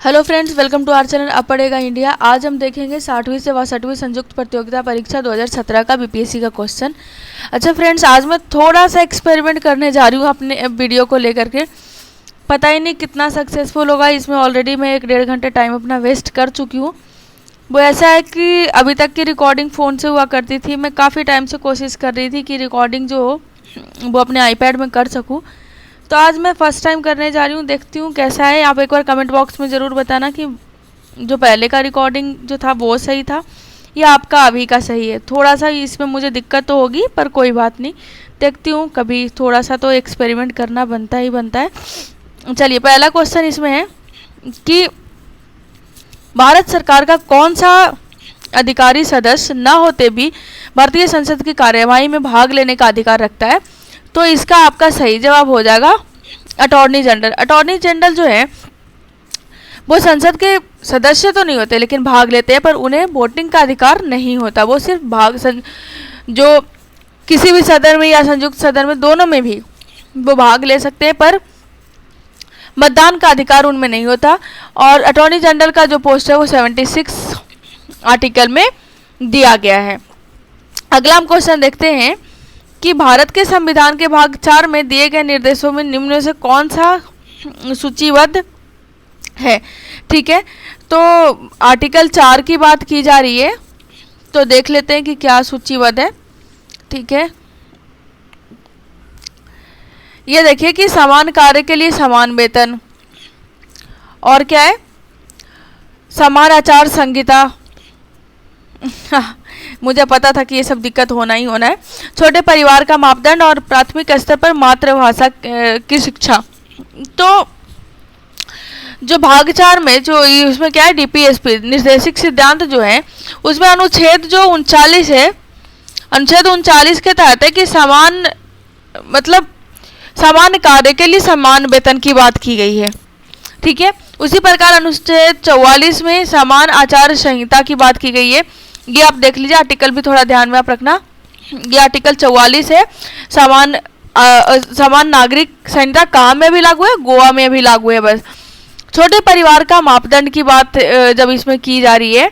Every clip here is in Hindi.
Hello friends, welcome to our channel अब पढ़ेगा इंडिया। आज हम देखेंगे 60वीं से 62वीं संयुक्त प्रतियोगिता परीक्षा 2017 का बीपीएससी का क्वेश्चन। अच्छा फ्रेंड्स, आज मैं थोड़ा सा एक्सपेरिमेंट करने जा रही हूँ अपने वीडियो को लेकर के। पता ही नहीं कितना सक्सेसफुल होगा। इसमें ऑलरेडी मैं 1-1.5 घंटे टाइम अपना वेस्ट कर चुकी हूँ। वो ऐसा है कि अभी तक की रिकॉर्डिंग फ़ोन से हुआ करती थी। मैं काफ़ी टाइम से कोशिश कर रही थी कि रिकॉर्डिंग जो हो वो अपने आईपैड में कर सकूँ। तो आज मैं फ़र्स्ट टाइम करने जा रही हूँ, देखती हूँ कैसा है। आप एक बार कमेंट बॉक्स में ज़रूर बताना कि जो पहले का रिकॉर्डिंग जो था वो सही था या आपका अभी का सही है। थोड़ा सा इसमें मुझे दिक्कत तो होगी, पर कोई बात नहीं, देखती हूँ। कभी थोड़ा सा तो एक्सपेरिमेंट करना बनता ही बनता है। चलिए, पहला क्वेश्चन इसमें है कि भारत सरकार का कौन सा अधिकारी सदस्य न होते भी भारतीय संसद की कार्यवाही में भाग लेने का अधिकार रखता है? तो इसका आपका सही जवाब हो जाएगा अटॉर्नी जनरल। अटॉर्नी जनरल जो है वो संसद के सदस्य तो नहीं होते, लेकिन भाग लेते हैं, पर उन्हें वोटिंग का अधिकार नहीं होता। वो सिर्फ जो किसी भी सदन में या संयुक्त सदन में, दोनों में भी वो भाग ले सकते हैं, पर मतदान का अधिकार उनमें नहीं होता। और अटॉर्नी जनरल का जो पोस्ट है वो 76 आर्टिकल में दिया गया है। अगला हम क्वेश्चन देखते हैं कि भारत के संविधान के भाग 4 में दिए गए निर्देशों में निम्न में से कौन सा सूचीबद्ध है? ठीक है, तो आर्टिकल 4 की बात की जा रही है, तो देख लेते हैं कि क्या सूचीबद्ध है। ठीक है, ये देखिए कि समान कार्य के लिए समान वेतन, और क्या है, समान आचार संहिता। मुझे पता था कि ये सब दिक्कत होना ही होना है। छोटे परिवार का मापदंड और प्राथमिक स्तर पर मातृभाषा की शिक्षा। तो जो भाग 4 में जो उसमें क्या है, डीपीएसपी निर्देशिक सिद्धांत जो है, उसमें अनुच्छेद जो 39 है, अनुच्छेद 39 के तहत है कि समान कार्य के लिए समान वेतन की बात की गई है। ठीक है, उसी प्रकार अनुच्छेद 44 में समान आचार संहिता की बात की गई है। ये आप देख लीजिए, आर्टिकल भी थोड़ा ध्यान में आप रखना। ये आर्टिकल 44 है। समान नागरिक संहिता कहाँ में भी लागू है? गोवा में भी लागू है। बस छोटे परिवार का मापदंड की बात जब इसमें की जा रही है,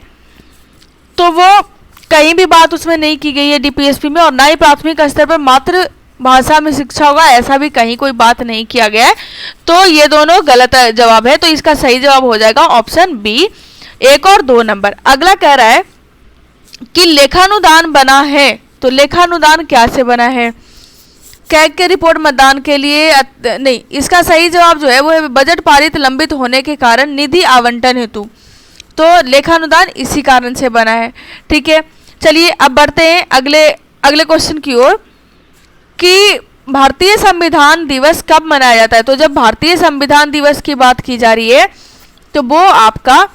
तो वो कहीं भी बात उसमें नहीं की गई है डीपीएसपी में, और ना ही प्राथमिक स्तर पर मातृभाषा में शिक्षा होगा, ऐसा भी कहीं कोई बात नहीं किया गया है। तो ये दोनों गलत जवाब है। तो इसका सही जवाब हो जाएगा ऑप्शन बी, 1 और 2 नंबर। अगला कह रहा है कि लेखानुदान बना है। तो लेखानुदान क्या से बना है? कैग के रिपोर्ट मतदान के लिए नहीं। इसका सही जवाब जो है वो है बजट पारित लंबित होने के कारण निधि आवंटन हेतु। तो लेखानुदान इसी कारण से बना है। ठीक है, चलिए अब बढ़ते हैं अगले क्वेश्चन की ओर कि भारतीय संविधान दिवस कब मनाया जाता है? तो जब भारतीय संविधान दिवस की बात की जा रही है, तो वो आपका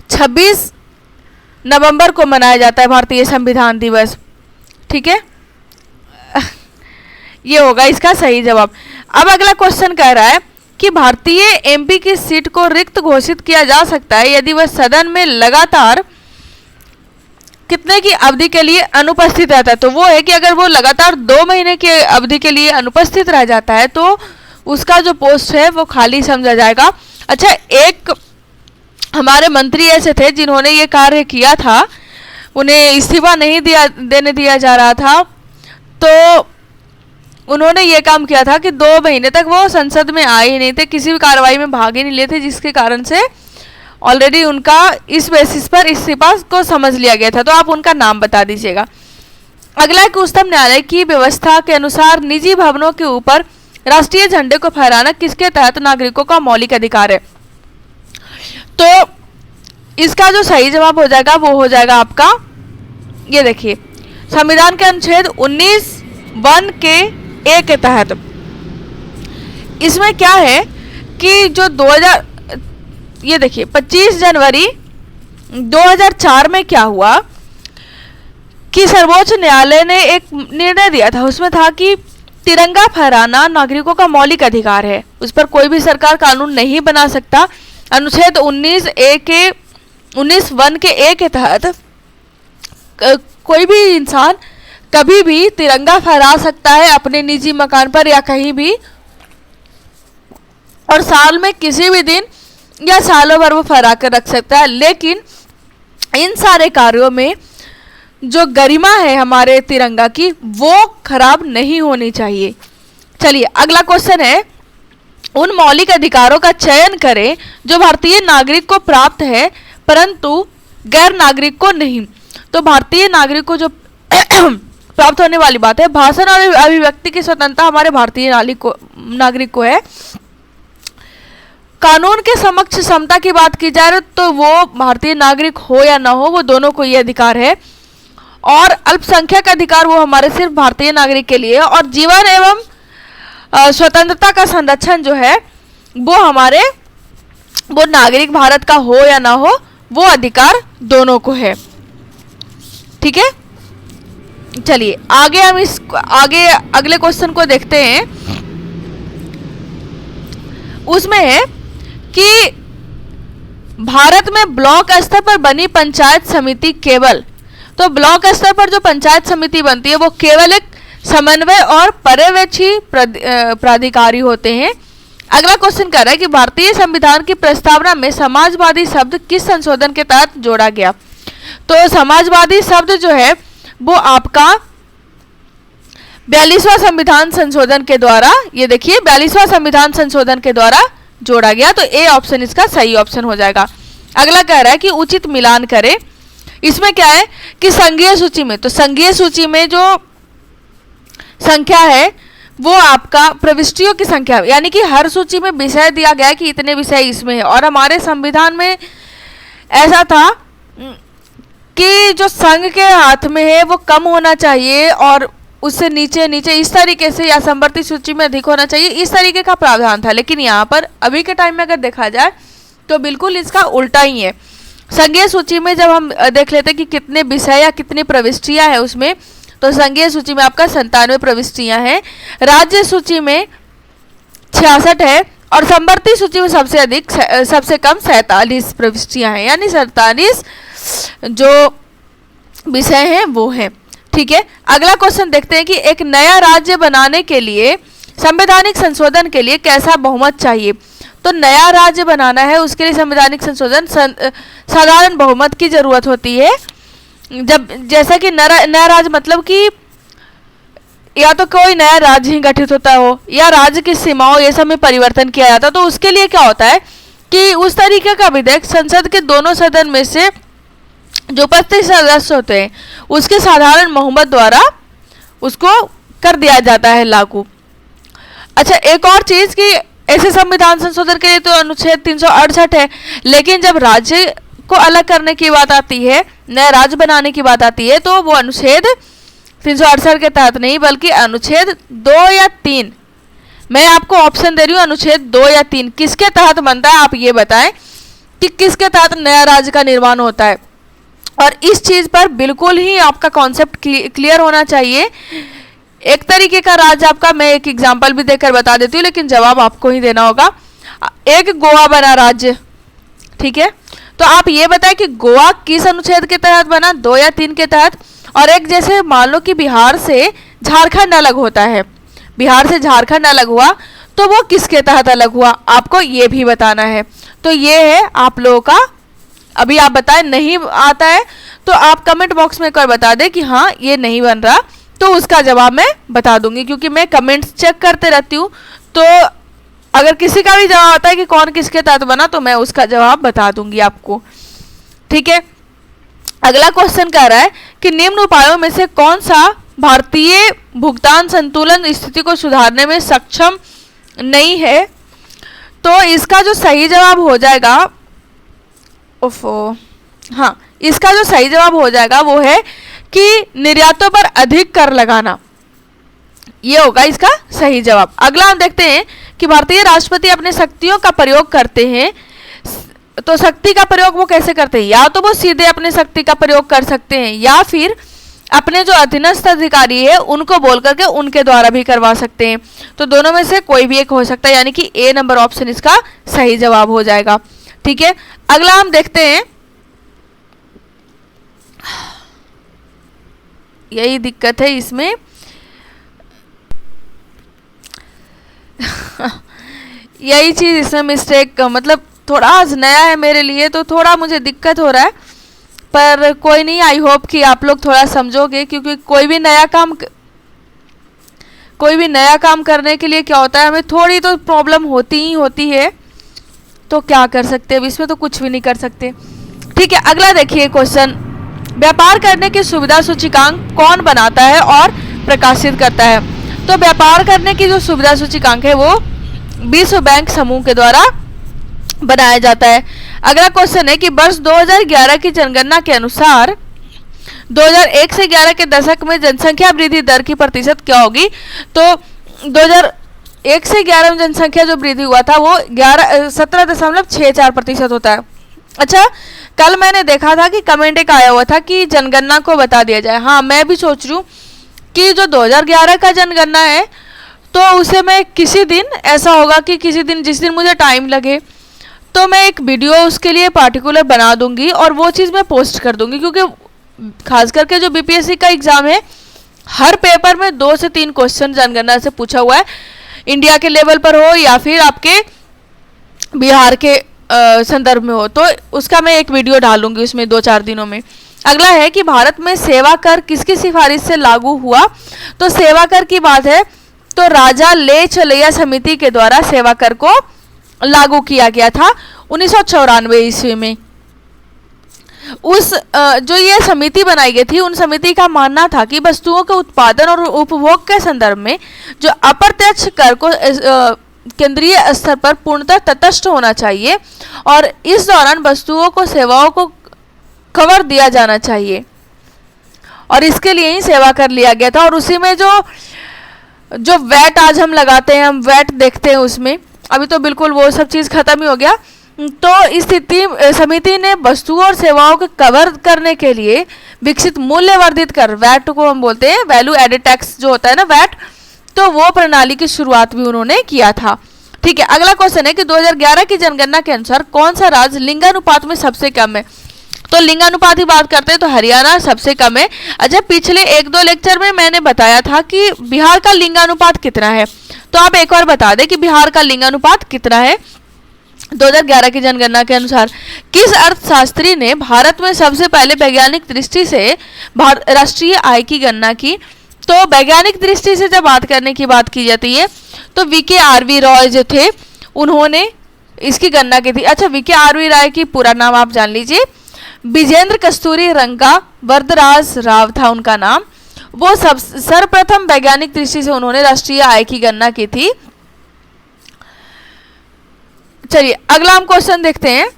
26 नवंबर को मनाया जाता है भारतीय संविधान दिवस। ठीक है, ये होगा इसका सही जवाब। अब अगला क्वेश्चन कह रहा है कि भारतीय एमपी की सीट को रिक्त घोषित किया जा सकता है यदि वह सदन में लगातार कितने की अवधि के लिए अनुपस्थित रहता है? तो वो है कि अगर वो लगातार 2 महीने की अवधि के लिए अनुपस्थित रह जाता है, तो उसका जो पोस्ट है वो खाली समझा जाएगा। अच्छा, एक हमारे मंत्री ऐसे थे जिन्होंने ये कार्य किया था, उन्हें इस्तीफा नहीं देने दिया जा रहा था, तो उन्होंने ये काम किया था कि 2 महीने तक वो संसद में आए ही नहीं थे, किसी भी कार्रवाई में भाग ही नहीं लेते, जिसके कारण से ऑलरेडी उनका इस बेसिस पर इस्तीफा को समझ लिया गया था। तो आप उनका नाम बता दीजिएगा। अगला है कि उच्चतम न्यायालय की व्यवस्था के अनुसार निजी भवनों के ऊपर राष्ट्रीय झंडे को फहराना किसके तहत नागरिकों का मौलिक अधिकार है? तो इसका जो सही जवाब हो जाएगा वो हो जाएगा आपका, ये देखिए, संविधान के अनुच्छेद 19(1) के ए के तहत। इसमें क्या है कि जो 25 जनवरी 2004 में क्या हुआ कि सर्वोच्च न्यायालय ने एक निर्णय दिया था। उसमें था कि तिरंगा फहराना नागरिकों का मौलिक अधिकार है, उस पर कोई भी सरकार कानून नहीं बना सकता। अनुच्छेद 19(1) के ए के तहत कोई भी इंसान कभी भी तिरंगा फहरा सकता है अपने निजी मकान पर या कहीं भी, और साल में किसी भी दिन या सालों भर वो फहरा कर रख सकता है, लेकिन इन सारे कार्यों में जो गरिमा है हमारे तिरंगा की वो खराब नहीं होनी चाहिए। चलिए अगला क्वेश्चन है, उन मौलिक अधिकारों का चयन करें जो भारतीय नागरिक को प्राप्त है परंतु गैर नागरिक को नहीं। तो भारतीय नागरिक को जो प्राप्त होने वाली बात है, भाषण और अभिव्यक्ति की स्वतंत्रता हमारे भारतीय नागरिक को है। कानून के समक्ष समता की बात की जाए तो वो भारतीय नागरिक हो या ना हो, वो दोनों को ये अधिकार है। और अल्पसंख्यक अधिकार वो हमारे सिर्फ भारतीय नागरिक के लिए है। और जीवन एवं स्वतंत्रता का संरक्षण जो है वो नागरिक भारत का हो या ना हो, वो अधिकार दोनों को है। ठीक है, चलिए आगे हम आगे अगले क्वेश्चन को देखते हैं। उसमें है कि भारत में ब्लॉक स्तर पर बनी पंचायत समिति केवल, तो ब्लॉक स्तर पर जो पंचायत समिति बनती है वो केवल एक समन्वय और पर्यवेक्षी प्राधिकारी होते हैं। अगला क्वेश्चन कह रहा है कि भारतीय संविधान की प्रस्तावना में समाजवादी शब्द किस संशोधन के तहत जोड़ा गया। तो समाजवादी शब्द जो है वो आपका 42वां संविधान संशोधन के द्वारा, ये देखिए 42वां संविधान संशोधन के द्वारा जोड़ा गया। तो ए ऑप्शन इसका सही ऑप्शन हो जाएगा। अगला कह रहा है कि उचित मिलान करें। इसमें क्या है कि संघीय सूची में, तो संघीय सूची में जो संख्या है वो आपका प्रविष्टियों की संख्या, यानी कि हर सूची में विषय दिया गया है कि इतने विषय इसमें है। और हमारे संविधान में ऐसा था कि जो संघ के हाथ में है वो कम होना चाहिए और उससे नीचे नीचे इस तरीके से, या संवर्ती सूची में अधिक होना चाहिए, इस तरीके का प्रावधान था। लेकिन यहाँ पर अभी के टाइम में अगर देखा जाए तो बिल्कुल इसका उल्टा ही है। संघीय सूची में जब हम देख लेते हैं कि कितने विषय या कितनी प्रविष्टियां हैं उसमें, तो संघीय सूची में आपका 97 प्रविष्टियां हैं, राज्य सूची में 66 है और संवर्ती सूची में सबसे कम 47 प्रविष्टियां हैं, यानी 47 जो विषय हैं वो हैं। ठीक है, अगला क्वेश्चन देखते हैं कि एक नया राज्य बनाने के लिए संवैधानिक संशोधन के लिए कैसा बहुमत चाहिए। तो नया राज्य बनाना है उसके लिए संवैधानिक संशोधन साधारण बहुमत की जरूरत होती है। जब जैसा कि नया राज्य मतलब कि या तो कोई नया राज्य ही गठित होता हो या राज्य की सीमाओं ये सब में परिवर्तन किया जाता, तो उसके लिए क्या होता है कि उस तरीके का विधेयक संसद के दोनों सदन में से जो 25 सदस्य होते हैं उसके साधारण बहुमत द्वारा उसको कर दिया जाता है लागू। अच्छा, एक और चीज कि ऐसे संविधान संशोधन के लिए तो अनुच्छेद 368 है, लेकिन जब राज्य को अलग करने की बात आती है, नया राज्य बनाने की बात आती है, तो वो अनुच्छेद 368 के तहत नहीं बल्कि अनुच्छेद 2 या 3, मैं आपको ऑप्शन दे रही हूँ, अनुच्छेद 2 या 3 किसके तहत बनता है, आप ये बताएं कि किसके तहत नया राज्य का निर्माण होता है। और इस चीज पर बिल्कुल ही आपका कॉन्सेप्ट क्लियर होना चाहिए। एक तरीके का राज्य आपका, मैं एक एग्जांपल भी देकर बता देती हूँ, लेकिन जवाब आपको ही देना होगा। एक गोवा बना राज्य, ठीक है, तो आप ये बताएं कि गोवा किस अनुच्छेद के तहत बना, 2 या 3 के तहत। और एक जैसे मान लो कि बिहार से झारखंड अलग होता है, बिहार से झारखंड अलग हुआ, तो वो किसके तहत अलग हुआ, आपको ये भी बताना है। तो ये है आप लोगों का, अभी आप बताएं नहीं आता है तो आप कमेंट बॉक्स में एक बार बता दें कि हाँ ये नहीं बन रहा, तो उसका जवाब मैं बता दूंगी, क्योंकि मैं कमेंट्स चेक करते रहती हूँ। तो अगर किसी का भी जवाब आता है कि कौन किसके तहत बना, तो मैं उसका जवाब बता दूंगी आपको। ठीक है, अगला क्वेश्चन कह रहा है कि निम्न उपायों में से कौन सा भारतीय भुगतान संतुलन स्थिति को सुधारने में सक्षम नहीं है। तो इसका जो सही जवाब हो जाएगा, हाँ, इसका जो सही जवाब हो जाएगा वो है कि निर्यातों पर अधिक कर लगाना, ये होगा इसका सही जवाब। अगला हम देखते हैं कि भारतीय राष्ट्रपति अपने शक्तियों का प्रयोग करते हैं, तो शक्ति का प्रयोग वो कैसे करते हैं, या तो वो सीधे अपने शक्ति का प्रयोग कर सकते हैं या फिर अपने जो अधीनस्थ अधिकारी है उनको बोल करके उनके द्वारा भी करवा सकते हैं। तो दोनों में से कोई भी एक हो सकता है, यानी कि ए नंबर ऑप्शन इसका सही जवाब हो जाएगा। ठीक है, अगला हम देखते हैं, यही दिक्कत है इसमें यही चीज इसमें मिस्टेक, मतलब थोड़ा आज नया है मेरे लिए, तो थोड़ा मुझे दिक्कत हो रहा है, पर कोई नहीं, आई होप कि आप लोग थोड़ा समझोगे, क्योंकि कोई भी नया काम करने के लिए क्या होता है, हमें थोड़ी तो प्रॉब्लम होती ही होती है, तो क्या कर सकते हैं, अब इसमें तो कुछ भी नहीं कर सकते। ठीक है, अगला देखिए क्वेश्चन, व्यापार करने की सुविधा सूचकांक कौन बनाता है और प्रकाशित करता है? तो व्यापार करने की जो सुविधा सूचकांक है वो विश्व बैंक समूह के द्वारा बनाया जाता है। अगला क्वेश्चन है कि वर्ष 2011 की जनगणना के अनुसार 2001 से 11 के दशक में जनसंख्या वृद्धि दर की प्रतिशत क्या होगी? तो 2001 से 11 में जनसंख्या जो वृद्धि हुआ था वो 17.64% होता है। अच्छा, कल मैंने देखा था कि कमेंट एक आया हुआ था कि जनगणना को बता दिया जाए। हाँ, मैं भी सोच रही हूँ कि जो 2011 का जनगणना है तो उसे मैं किसी दिन, ऐसा होगा कि किसी दिन जिस दिन मुझे टाइम लगे तो मैं एक वीडियो उसके लिए पार्टिकुलर बना दूंगी और वो चीज़ मैं पोस्ट कर दूंगी, क्योंकि खास करके जो बीपीएससी का एग्ज़ाम है, हर पेपर में 2 से 3 क्वेश्चन जनगणना से पूछा हुआ है, इंडिया के लेवल पर हो या फिर आपके बिहार के संदर्भ में हो, तो उसका मैं एक वीडियो डालूंगी उसमें 2-4 दिनों में। अगला है कि भारत में सेवा कर किसकी सिफारिश से लागू हुआ? तो सेवा कर की बात है तो राजा ले चलैया समिति के द्वारा सेवा कर को लागू किया गया था 1994 ईस्वी में। जो ये समिति बनाई गई थी, उन समिति का मानना था कि वस्तुओं के उत्पादन और उपभोग के संदर्भ में जो अप्रत्यक्ष कर को केंद्रीय स्तर पर पूर्णतः तटस्थ होना चाहिए और इस दौरान वस्तुओं को, सेवाओं को कवर दिया जाना चाहिए, और इसके लिए ही सेवा कर लिया गया था। और उसी में जो वैट आज हम लगाते हैं, हम वैट देखते हैं उसमें, अभी तो बिल्कुल वो सब चीज़ खत्म ही हो गया। तो इस समिति ने वस्तुओं और सेवाओं को कवर करने के लिए विकसित मूल्य वर्धित कर, वैट को हम बोलते हैं वैल्यू एडेड टैक्स जो होता है ना, वैट, तो वो प्रणाली की शुरुआत भी उन्होंने किया था। ठीक है, अगला क्वेश्चन है कि 2011 की जनगणना के अनुसार कौन सा राज्य लिंगानुपात में सबसे कम है? तो लिंगानुपात की बात करते हैं तो हरियाणा सबसे कम है। अच्छा, पिछले 1-2 लेक्चर में मैंने बताया था कि बिहार का लिंगानुपात कितना है, तो आप एक बार बता दें कि बिहार का लिंगानुपात कितना है 2011 की जनगणना के अनुसार। किस अर्थशास्त्री ने भारत में सबसे पहले वैज्ञानिक दृष्टि से राष्ट्रीय आय की गणना की? तो वैज्ञानिक दृष्टि से जब बात करने की बात की जाती है तो वीके रॉय जो थे उन्होंने इसकी गणना की थी। अच्छा, वीके रॉय की पूरा नाम आप जान लीजिए, विजेंद्र कस्तूरी रंगा वरदराज राव था उनका नाम। वो सर्वप्रथम वैज्ञानिक दृष्टि से उन्होंने राष्ट्रीय आय की गणना की थी। चलिए अगला हम क्वेश्चन देखते हैं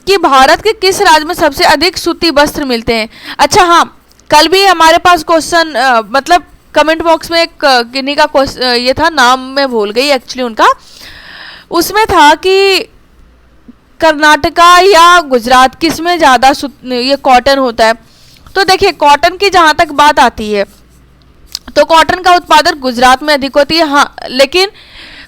कि भारत के किस राज्य में सबसे अधिक सूती वस्त्र मिलते हैं? अच्छा हाँ, कल भी हमारे पास क्वेश्चन मतलब कमेंट बॉक्स में एक किन्हीं का क्वेश्चन ये था, नाम मैं भूल गई एक्चुअली उनका, उसमें था कि कर्नाटका या गुजरात किस में ज़्यादा ये कॉटन होता है? तो देखिए, कॉटन की जहाँ तक बात आती है तो कॉटन का उत्पादन गुजरात में अधिक होती है। हाँ, लेकिन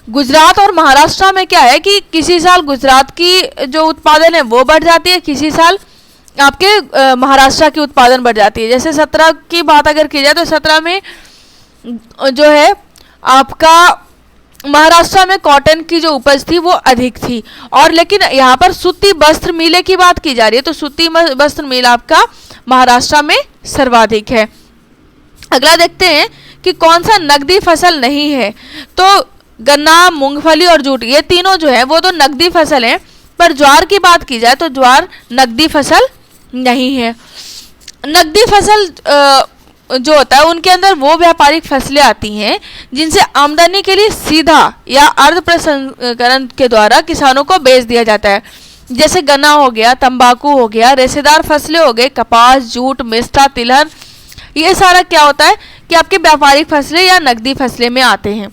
गुजरात और महाराष्ट्र में क्या है कि किसी साल गुजरात की जो उत्पादन है वो बढ़ जाती है, किसी साल आपके महाराष्ट्र की उत्पादन बढ़ जाती है। जैसे 17 की बात अगर की जाए तो 17 में जो है आपका महाराष्ट्र में कॉटन की जो उपज थी वो अधिक थी, और लेकिन यहाँ पर सूती वस्त्र मिले की बात की जा रही है तो सूती वस्त्र मिल आपका महाराष्ट्र में सर्वाधिक है। अगला देखते हैं कि कौन सा नकदी फसल नहीं है? तो गन्ना, मूंगफली और जूट, ये तीनों जो है वो तो नकदी फसल है, पर ज्वार की बात की जाए तो ज्वार नकदी फसल नहीं है। नकदी फसल जो होता है उनके अंदर वो व्यापारिक फसलें आती हैं जिनसे आमदनी के लिए सीधा या अर्ध प्रसंस्करण के द्वारा किसानों को बेच दिया जाता है। जैसे गन्ना हो गया, तंबाकू हो गया, रेशेदार फसलें हो गए, कपास, जूट, मेस्टा, तिलहन, ये सारा क्या होता है कि आपके व्यापारिक फसलें या नकदी फसलें में आते हैं।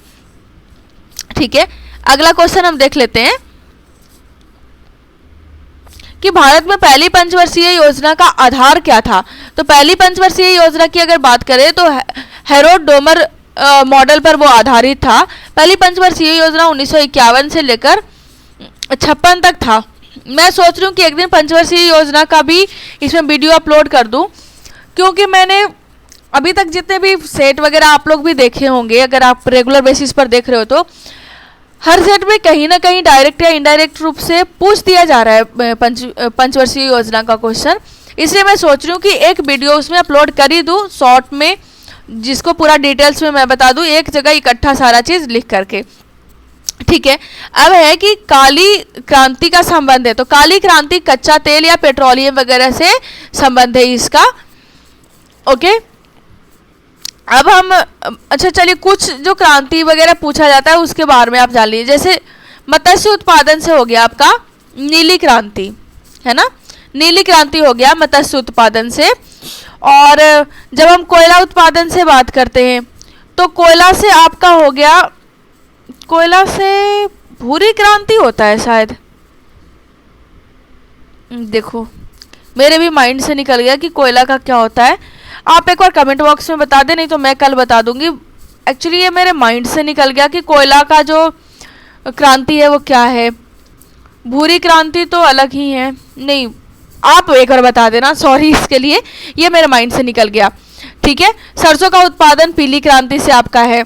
ठीक है, अगला क्वेश्चन हम देख लेते हैं कि भारत में पहली पंचवर्षीय योजना का आधार क्या था? तो पहली पंचवर्षीय योजना की अगर बात करें तो हेरोड डोमर मॉडल पर वो आधारित था। पहली पंचवर्षीय योजना 1951 से लेकर 56 तक था। मैं सोच रही हूँ कि एक दिन पंचवर्षीय योजना का भी इसमें वीडियो अपलोड कर दूँ, क्योंकि मैंने अभी तक जितने भी सेट वगैरह आप लोग भी देखे होंगे, अगर आप रेगुलर बेसिस पर देख रहे हो हर सेट में कहीं ना कहीं डायरेक्ट या इनडायरेक्ट रूप से पूछ दिया जा रहा है पंचवर्षीय योजना का क्वेश्चन। इसलिए मैं सोच रही हूँ कि एक वीडियो उसमें अपलोड कर ही दूँ शॉर्ट में, जिसको पूरा डिटेल्स में मैं बता दूँ एक जगह इकट्ठा सारा चीज़ लिख करके। ठीक है, अब है कि काली क्रांति का संबंध है, तो काली क्रांति कच्चा तेल या पेट्रोलियम वगैरह से संबंध है इसका। ओके, अब हम अच्छा चलिए कुछ जो क्रांति वगैरह पूछा जाता है उसके बारे में आप जान लीजिए। जैसे मत्स्य उत्पादन से हो गया आपका नीली क्रांति, है ना, नीली क्रांति हो गया मत्स्य उत्पादन से। और जब हम कोयला उत्पादन से बात करते हैं तो कोयला से आपका हो गया, कोयला से भूरी क्रांति होता है शायद। देखो मेरे भी माइंड से निकल गया कि कोयला का क्या होता है। आप एक बार कमेंट बॉक्स में बता दें, नहीं तो मैं कल बता दूंगी। एक्चुअली ये मेरे माइंड से निकल गया कि कोयला का जो क्रांति है वो क्या है। भूरी क्रांति तो अलग ही है, नहीं आप एक बार बता देना, सॉरी इसके लिए, ये मेरे माइंड से निकल गया। ठीक है, सरसों का उत्पादन पीली क्रांति से आपका है।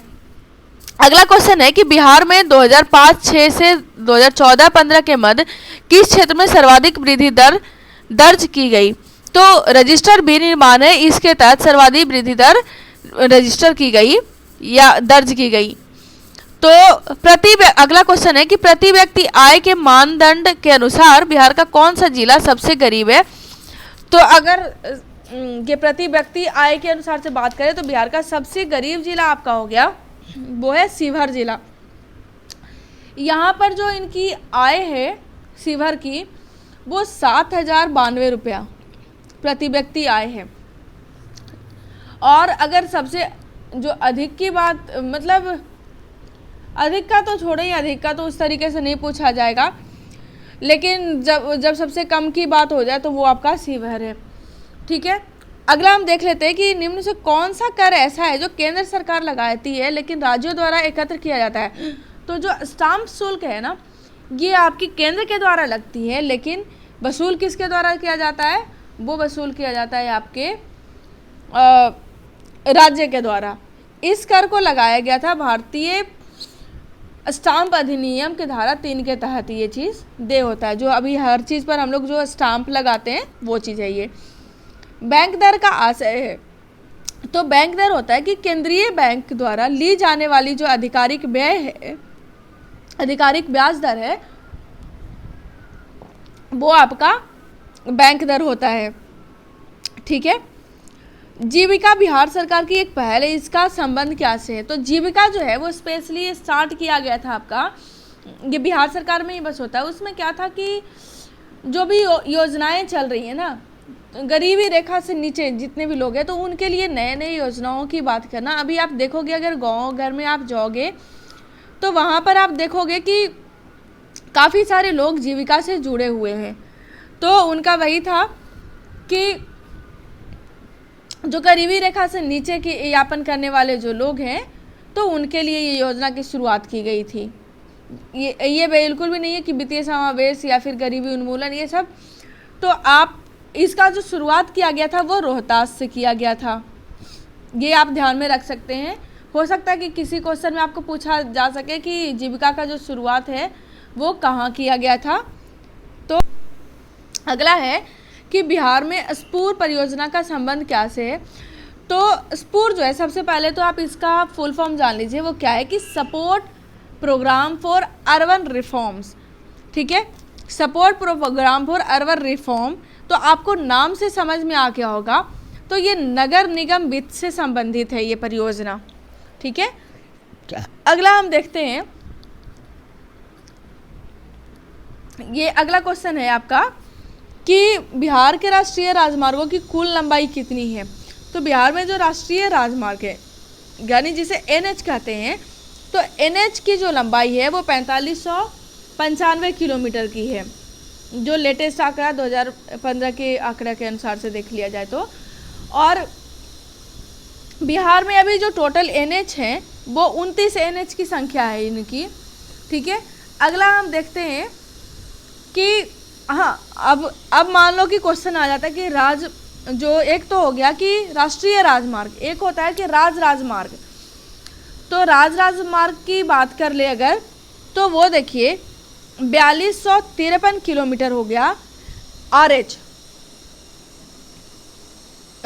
अगला क्वेश्चन है कि बिहार में 2005-6 से 2014-15 के मध्य किस क्षेत्र में सर्वाधिक वृद्धि दर दर्ज की गई। तो रजिस्टर विनिर्माण है, इसके तहत सर्वाधिक वृद्धि दर रजिस्टर की गई या दर्ज की गई। तो अगला क्वेश्चन है कि प्रति व्यक्ति आय के मानदंड के अनुसार बिहार का कौन सा जिला सबसे गरीब है। तो अगर ये प्रति व्यक्ति आय के अनुसार से बात करें तो बिहार का सबसे गरीब जिला आपका हो गया वो है शिवहर जिला। यहाँ पर जो इनकी आय है शिवहर की वो 7,092 रुपया प्रति व्यक्ति आय है। और अगर सबसे जो अधिक की बात, मतलब अधिक का तो छोड़ो ही, अधिक का तो उस तरीके से नहीं पूछा जाएगा, लेकिन जब सबसे कम की बात हो जाए तो वो आपका शिवहर है। ठीक है, अगला हम देख लेते हैं कि निम्न से कौन सा कर ऐसा है जो केंद्र सरकार लगाती है लेकिन राज्यों द्वारा एकत्र किया जाता है। तो जो स्टाम्प शुल्क है ना, ये आपकी केंद्र के द्वारा लगती है, लेकिन वसूल किसके द्वारा किया जाता है, वो वसूल किया जाता है आपके राज्य के द्वारा। इस कर को लगाया गया था भारतीय स्टाम्प अधिनियम के धारा 3 के तहत। ये चीज़ दे होता है, जो अभी हर चीज़ पर हम लोग जो स्टाम्प लगाते हैं वो चीज़ है ये। बैंक दर का आशय है, तो बैंक दर होता है कि केंद्रीय बैंक द्वारा ली जाने वाली जो आधिकारिक व्यय है, आधिकारिक ब्याज दर है, वो आपका बैंक दर होता है। ठीक है, जीविका बिहार सरकार की एक पहल है, इसका संबंध क्या से है। तो जीविका जो है वो स्पेशली स्टार्ट किया गया था आपका, ये बिहार सरकार में ही बस होता है। उसमें क्या था कि जो भी योजनाएं चल रही है ना, गरीबी रेखा से नीचे जितने भी लोग हैं, तो उनके लिए नए नए योजनाओं की बात करना। अभी आप देखोगे अगर गांव घर में आप जाओगे तो वहाँ पर आप देखोगे कि काफ़ी सारे लोग जीविका से जुड़े हुए हैं। तो उनका वही था कि जो गरीबी रेखा से नीचे की यापन करने वाले जो लोग हैं, तो उनके लिए ये योजना की शुरुआत की गई थी। ये बिल्कुल भी नहीं है कि वित्तीय समावेश या फिर गरीबी उन्मूलन ये सब। तो आप इसका जो शुरुआत किया गया था वो रोहतास से किया गया था, ये आप ध्यान में रख सकते हैं। हो सकता है कि किसी क्वेश्चन में आपको पूछा जा सके कि जीविका का जो शुरुआत है वो कहाँ किया गया था। तो अगला है कि बिहार में स्पूर परियोजना का संबंध क्या से है। तो स्पूर जो है, सबसे पहले तो आप इसका फुल फॉर्म जान लीजिए, वो क्या है कि support program for urban reforms. ठीक है, support program for urban reform, तो आपको नाम से समझ में आ गया होगा, तो ये नगर निगम वित्त से संबंधित है ये परियोजना। ठीक है, अगला हम देखते हैं, ये अगला क्वेश्चन है आपका कि बिहार के राष्ट्रीय राजमार्गों की कुल लंबाई कितनी है। तो बिहार में जो राष्ट्रीय राजमार्ग है, यानी जिसे NH कहते हैं, तो NH की जो लंबाई है वो 4595 किलोमीटर की है, जो लेटेस्ट आंकड़ा 2015 के आंकड़ा के अनुसार से देख लिया जाए तो। और बिहार में अभी जो टोटल NH हैं वो 29 NH की संख्या है इनकी। ठीक है, अगला हम देखते हैं कि हाँ, अब मान लो कि क्वेश्चन आ जाता है कि जो एक तो हो गया कि राष्ट्रीय राजमार्ग, एक होता है कि राजमार्ग। तो राजमार्ग की बात कर ले अगर, तो वो देखिए 4253 किलोमीटर हो गया RH,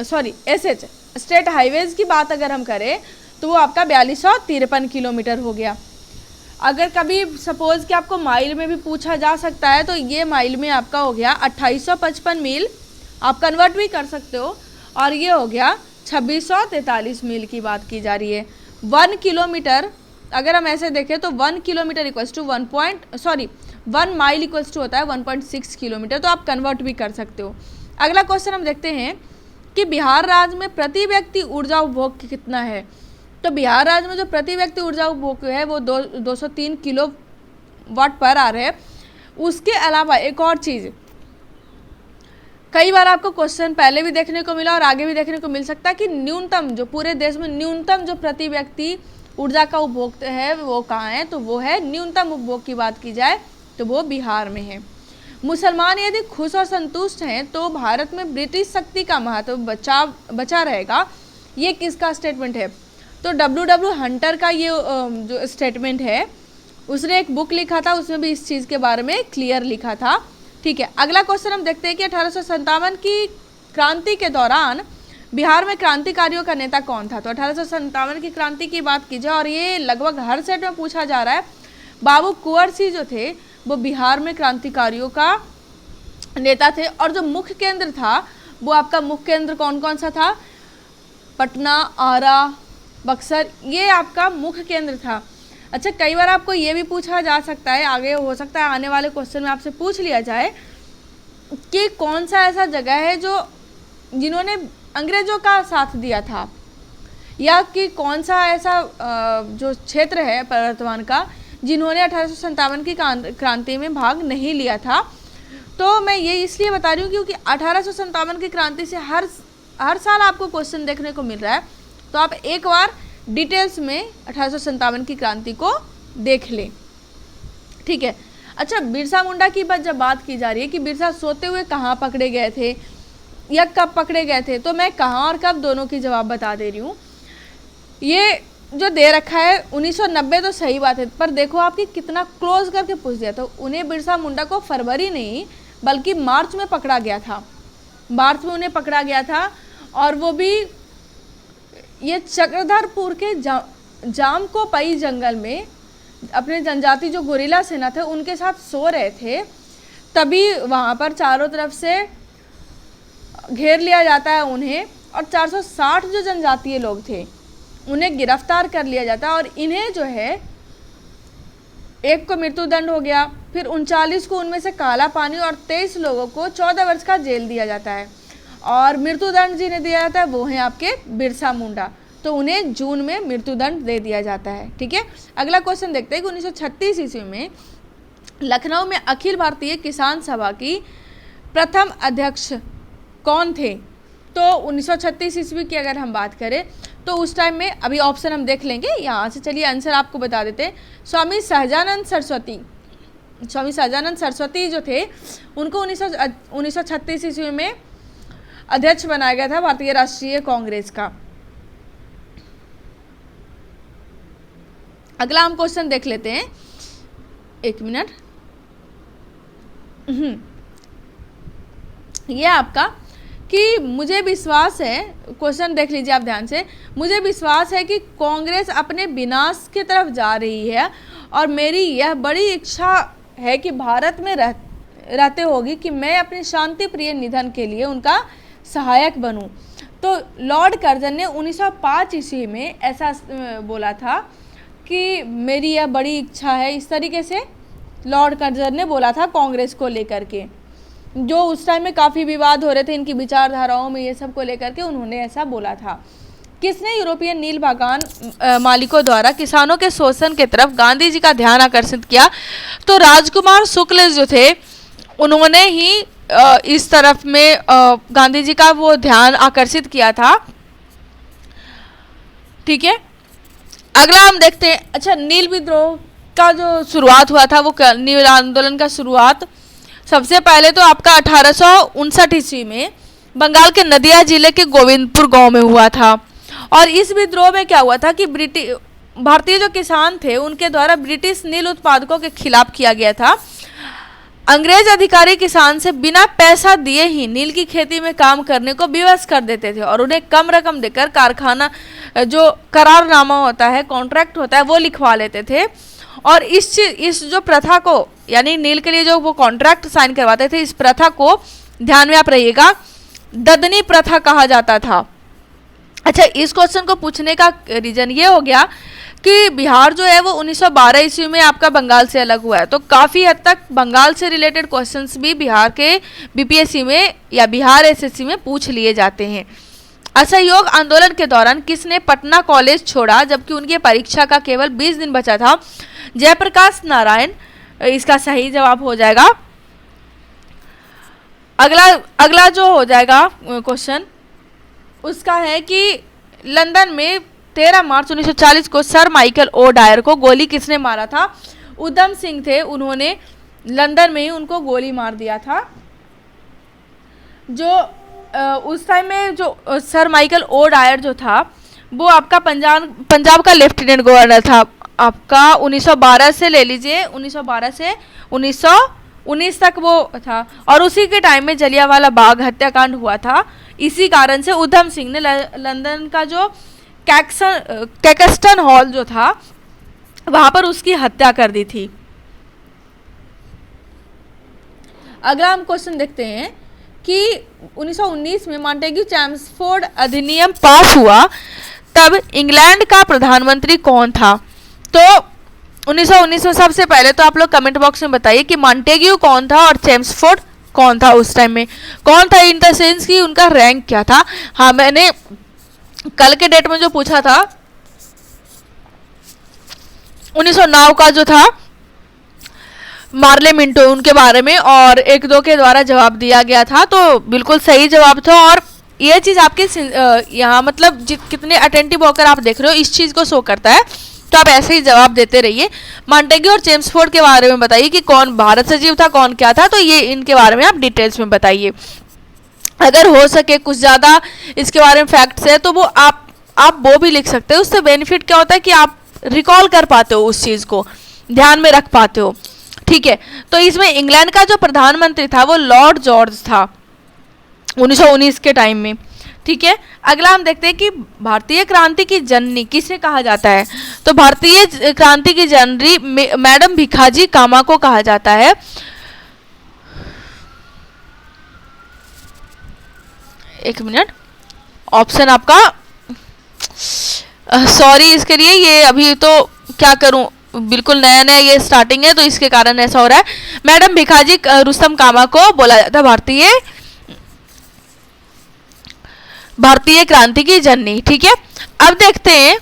sorry SH, state highways की बात अगर हम करें तो वो आपका 4253 किलोमीटर हो गया। अगर कभी सपोज कि आपको माइल में भी पूछा जा सकता है तो ये माइल में आपका हो गया 2855 मील, आप कन्वर्ट भी कर सकते हो, और ये हो गया 2643 मील की बात की जा रही है। 1 किलोमीटर अगर हम ऐसे देखें तो 1 kilometre equals to 1 mile equals to होता है 1.6 किलोमीटर, तो आप कन्वर्ट भी कर सकते हो। अगला क्वेश्चन हम देखते हैं कि बिहार राज्य में प्रति व्यक्ति ऊर्जा उपभोग कितना है। तो बिहार राज्य में जो प्रति व्यक्ति ऊर्जा उपभोग है वो 203 किलोवाट पर आवर है। उसके अलावा एक और चीज़, कई बार आपको क्वेश्चन पहले भी देखने को मिला और आगे भी देखने को मिल सकता है कि न्यूनतम जो पूरे देश में न्यूनतम जो प्रति व्यक्ति ऊर्जा का उपभोग है वो कहाँ है, तो वो है न्यूनतम उपभोग की बात की जाए तो वो बिहार में है। मुसलमान यदि खुश और संतुष्ट हैं तो भारत में ब्रिटिश शक्ति का महत्व बचा रहेगा, ये किसका स्टेटमेंट है? तो W हंटर का ये जो स्टेटमेंट है, उसने एक बुक लिखा था, उसमें भी इस चीज़ के बारे में क्लियर लिखा था। ठीक है, अगला क्वेश्चन हम देखते हैं कि 1857 की क्रांति के दौरान बिहार में क्रांतिकारियों का नेता कौन था। तो 1857 की क्रांति की बात की जाए और ये लगभग हर सेट में पूछा जा रहा है, बाबू कुंवर सिंह जो थे वो बिहार में क्रांतिकारियों का नेता थे। और जो मुख्य केंद्र था वो आपका मुख्य केंद्र कौन कौन सा था? पटना, आरा, बक्सर, ये आपका मुख्य केंद्र था। अच्छा, कई बार आपको ये भी पूछा जा सकता है, आगे हो सकता है आने वाले क्वेश्चन में आपसे पूछ लिया जाए कि कौन सा ऐसा जगह है जो जिन्होंने अंग्रेजों का साथ दिया था, या कि कौन सा ऐसा जो क्षेत्र है वर्तमान का जिन्होंने 1857 की क्रांति में भाग नहीं लिया था। तो मैं ये इसलिए बता रही हूँ क्योंकि 1857 की क्रांति से हर साल आपको क्वेश्चन देखने को मिल रहा है, तो आप एक बार डिटेल्स में 1857 की क्रांति को देख लें। ठीक है। अच्छा, बिरसा मुंडा की जब बात की जा रही है कि बिरसा सोते हुए कहाँ पकड़े गए थे या कब पकड़े गए थे, तो मैं कहाँ और कब दोनों की जवाब बता दे रही हूँ। ये जो दे रखा है 1990 तो सही बात है, पर देखो आपकी कितना क्लोज करके पूछ दिया। तो उन्हें बिरसा मुंडा को फरवरी नहीं बल्कि मार्च में पकड़ा गया था, मार्च में उन्हें पकड़ा गया था, और वो भी ये चक्रधरपुर के जाम को पई जंगल में अपने जनजाति जो गोरिल्ला सेना थे उनके साथ सो रहे थे, तभी वहाँ पर चारों तरफ से घेर लिया जाता है उन्हें, और 460 जो जनजातीय लोग थे उन्हें गिरफ्तार कर लिया जाता है, और इन्हें जो है एक को मृत्युदंड हो गया, फिर 39 को उनमें से काला पानी, और 23 लोगों को 14 वर्ष का जेल दिया जाता है। और मृत्युदंड जिन्हें दिया जाता है वो हैं आपके बिरसा मुंडा, तो उन्हें जून में मृत्युदंड दे दिया जाता है। ठीक है, अगला क्वेश्चन देखते हैं कि 1936 ईस्वी में लखनऊ में अखिल भारतीय किसान सभा की प्रथम अध्यक्ष कौन थे। तो 1936 ईस्वी की अगर हम बात करें तो उस टाइम में, अभी ऑप्शन हम देख लेंगे यहाँ से, चलिए आंसर आपको बता देते हैं। स्वामी सहजानंद सरस्वती जो थे उनको 1936 ईस्वी में अध्यक्ष बनाया गया था भारतीय राष्ट्रीय कांग्रेस का। अगला हम क्वेश्चन देख लेते हैं, एक मिनट। ये आपका कि मुझे विश्वास है, क्वेश्चन देख लीजिए आप ध्यान से, मुझे विश्वास है कि कांग्रेस अपने विनाश की तरफ जा रही है और मेरी यह बड़ी इच्छा है कि भारत में रहते होगी कि मैं अपने शांति प्रिय निधन के लिए उनका सहायक बनूं। तो लॉर्ड कर्जन ने 1905 ईस्वी में ऐसा बोला था कि मेरी यह बड़ी इच्छा है, इस तरीके से लॉर्ड कर्जन ने बोला था कांग्रेस को लेकर के, जो उस टाइम में काफ़ी विवाद हो रहे थे इनकी विचारधाराओं में, ये सब को लेकर के उन्होंने ऐसा बोला था। किसने यूरोपियन नील बागान मालिकों द्वारा किसानों के शोषण की तरफ गांधी जी का ध्यान आकर्षित किया? तो राजकुमार शुक्ल जो थे उन्होंने ही इस तरफ में गांधी जी का वो ध्यान आकर्षित किया था। ठीक है, अगला हम देखते हैं। अच्छा, नील विद्रोह का जो शुरुआत हुआ था, वो नील आंदोलन का शुरुआत सबसे पहले तो आपका 1859 ईस्वी में बंगाल के नदिया जिले के गोविंदपुर गांव में हुआ था। और इस विद्रोह में क्या हुआ था कि भारतीय जो किसान थे उनके द्वारा ब्रिटिश नील उत्पादकों के खिलाफ किया गया था। अंग्रेज अधिकारी किसान से बिना पैसा दिए ही नील की खेती में काम करने को विवश कर देते थे और उन्हें कम रकम देकर कारखाना जो करारनामा होता है, कॉन्ट्रैक्ट होता है, वो लिखवा लेते थे। और इस जो प्रथा को, यानी नील के लिए जो वो कॉन्ट्रैक्ट साइन करवाते थे, इस प्रथा को ध्यान में आप रहिएगा, ददनी प्रथा कहा जाता था। अच्छा, इस क्वेश्चन को पूछने का रीजन ये हो गया कि बिहार जो है वो 1912 ईस्वी में आपका बंगाल से अलग हुआ है, तो काफ़ी हद तक बंगाल से रिलेटेड क्वेश्चंस भी बिहार के बीपीएससी में या बिहार एसएससी में पूछ लिए जाते हैं। असहयोग आंदोलन के दौरान किसने पटना कॉलेज छोड़ा जबकि उनकी परीक्षा का केवल 20 दिन बचा था? जयप्रकाश नारायण इसका सही जवाब हो जाएगा। अगला जो हो जाएगा क्वेश्चन उसका है कि लंदन में 13 मार्च 1940 को सर माइकल ओ डायर को गोली किसने मारा था? उधम सिंह थे, उन्होंने लंदन में ही उनको गोली मार दिया था। जो उस टाइम में जो सर माइकल ओ डायर जो था वो आपका पंजाब का लेफ्टिनेंट गवर्नर था, आपका 1912 से ले लीजिए, 1912 से 1919 तक वो था। और उसी के टाइम में जलियांवाला बाग हत्याकांड हुआ था। इसी कारण से उधम सिंह ने लंदन का जो कैक्सटन हॉल जो था वहां पर उसकी हत्या कर दी थी। अगला हम क्वेश्चन देखते हैं कि 1919 में मॉन्टेग्यू चैम्सफोर्ड अधिनियम पास हुआ, तब इंग्लैंड का प्रधानमंत्री कौन था? तो 1919 में सबसे पहले तो आप लोग कमेंट बॉक्स में बताइए कि मॉन्टेग्यू कौन था और चैम्सफोर्ड कौन था। उस टाइम में कौन था इन द सेंस कि उनका रैंक क्या था। हाँ, मैंने कल के डेट में जो पूछा था 1909 का जो था मार्ले मिंटो, उनके बारे में और एक दो के द्वारा जवाब दिया गया था, तो बिल्कुल सही जवाब था। और ये चीज़ आपके यहाँ मतलब कितने अटेंटिव होकर आप देख रहे हो इस चीज़ को शो करता है, तो आप ऐसे ही जवाब देते रहिए। मॉन्टेग्यू और चैम्सफोर्ड के बारे में बताइए कि कौन भारत सचिव था, कौन क्या था, तो ये इनके बारे में आप डिटेल्स में बताइए। अगर हो सके कुछ ज़्यादा इसके बारे में फैक्ट्स है तो वो आप वो भी लिख सकते हो। उससे बेनिफिट क्या होता है कि आप रिकॉल कर पाते हो, उस चीज़ को ध्यान में रख पाते हो। ठीक है, तो इसमें इंग्लैंड का जो प्रधानमंत्री था वो लॉर्ड जॉर्ज था 1919 के टाइम में। ठीक है, अगला हम देखते हैं कि भारतीय क्रांति की जननी किसे कहा जाता है? तो भारतीय क्रांति की जननी मैडम भिखाजी कामा को कहा जाता है। एक मिनट, ऑप्शन आपका सॉरी इसके लिए, ये अभी तो क्या करूं, बिल्कुल नया नया ये स्टार्टिंग है तो इसके कारण ऐसा हो रहा है। मैडम भिखाजी रुस्तम कामा को बोला जाता है भारतीय क्रांति की जननी। ठीक है, अब देखते हैं।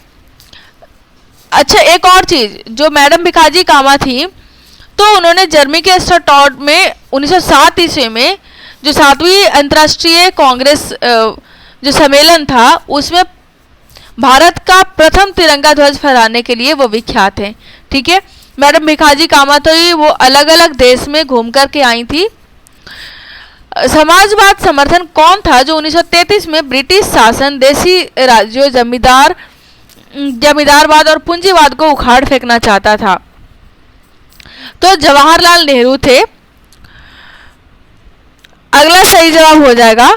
अच्छा, एक और चीज, जो मैडम भिखाजी कामा थी तो उन्होंने जर्मनी के स्टटगार्ट में 1907 ईस्वी में जो 7वीं अंतर्राष्ट्रीय कांग्रेस जो सम्मेलन था उसमें भारत का प्रथम तिरंगा ध्वज फहराने के लिए वो विख्यात हैं। ठीक है, मैडम भिखाजी कामा तो ही वो अलग अलग देश में घूम कर के आई थी। समाजवाद समर्थन कौन था जो 1933 में ब्रिटिश शासन देसी राज्यों जमींदारवाद और पूंजीवाद को उखाड़ फेंकना चाहता था? तो जवाहरलाल नेहरू थे। अगला सही जवाब हो जाएगा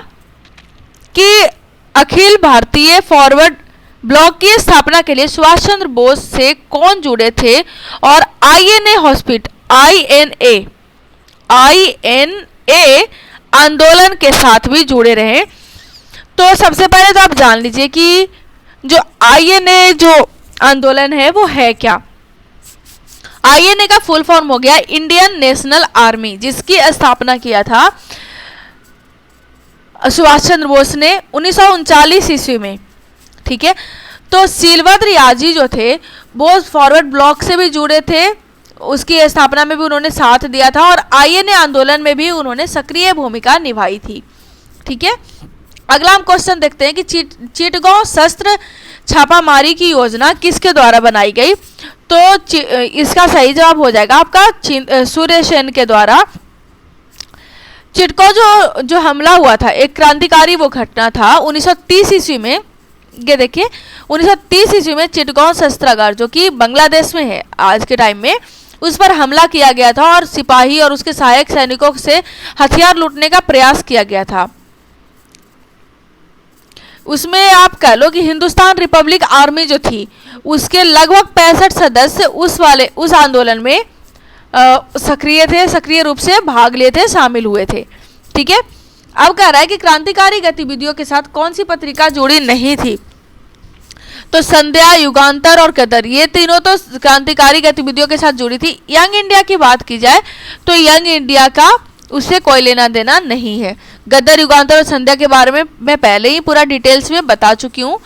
कि अखिल भारतीय फॉरवर्ड ब्लॉक की स्थापना के लिए सुभाष चंद्र बोस से कौन जुड़े थे और आईएनए आंदोलन के साथ भी जुड़े रहे? तो सबसे पहले तो आप जान लीजिए कि जो आईएनए जो आंदोलन है वो है क्या। आईएनए का फुल फॉर्म हो गया इंडियन नेशनल आर्मी, जिसकी स्थापना किया था सुभाष चंद्र बोस ने 1939 ईस्वी में। ठीक है, तो सीलभद्र याजी जो थे वो फॉरवर्ड ब्लॉक से भी जुड़े थे, उसकी स्थापना में भी उन्होंने साथ दिया था और आईएनए आंदोलन में भी उन्होंने सक्रिय भूमिका निभाई थी। ठीक है, अगला हम क्वेश्चन देखते हैं कि चिटगांव शस्त्र छापामारी की योजना किसके द्वारा बनाई गई? तो इसका सही जवाब हो जाएगा आपका सूर्य सेन के द्वारा। चिटगांव जो हमला हुआ था एक क्रांतिकारी वो घटना था 1930 ईस्वी में, ये देखिए 1930 ईस्वी में चिटगांव शस्त्रागार जो कि बांग्लादेश में है आज के टाइम में, उस पर हमला किया गया था और सिपाही और उसके सहायक सैनिकों से हथियार लूटने का प्रयास किया गया था। उसमें आप कह लो कि हिंदुस्तान रिपब्लिक आर्मी जो थी उसके लगभग 65 सदस्य उस आंदोलन में सक्रिय थे, सक्रिय रूप से भाग लिए थे, शामिल हुए थे। ठीक है, अब कह रहा है कि क्रांतिकारी गतिविधियों के साथ कौन सी पत्रिका जुड़ी नहीं थी, तो संध्या, युगांतर और गदर, ये तीनों तो क्रांतिकारी गतिविधियों के साथ जुड़ी थी। यंग इंडिया की बात की जाए तो यंग इंडिया का उससे कोई लेना देना नहीं है। गदर, युगांतर और संध्या के बारे में मैं पहले ही पूरा डिटेल्स में बता चुकी हूँ।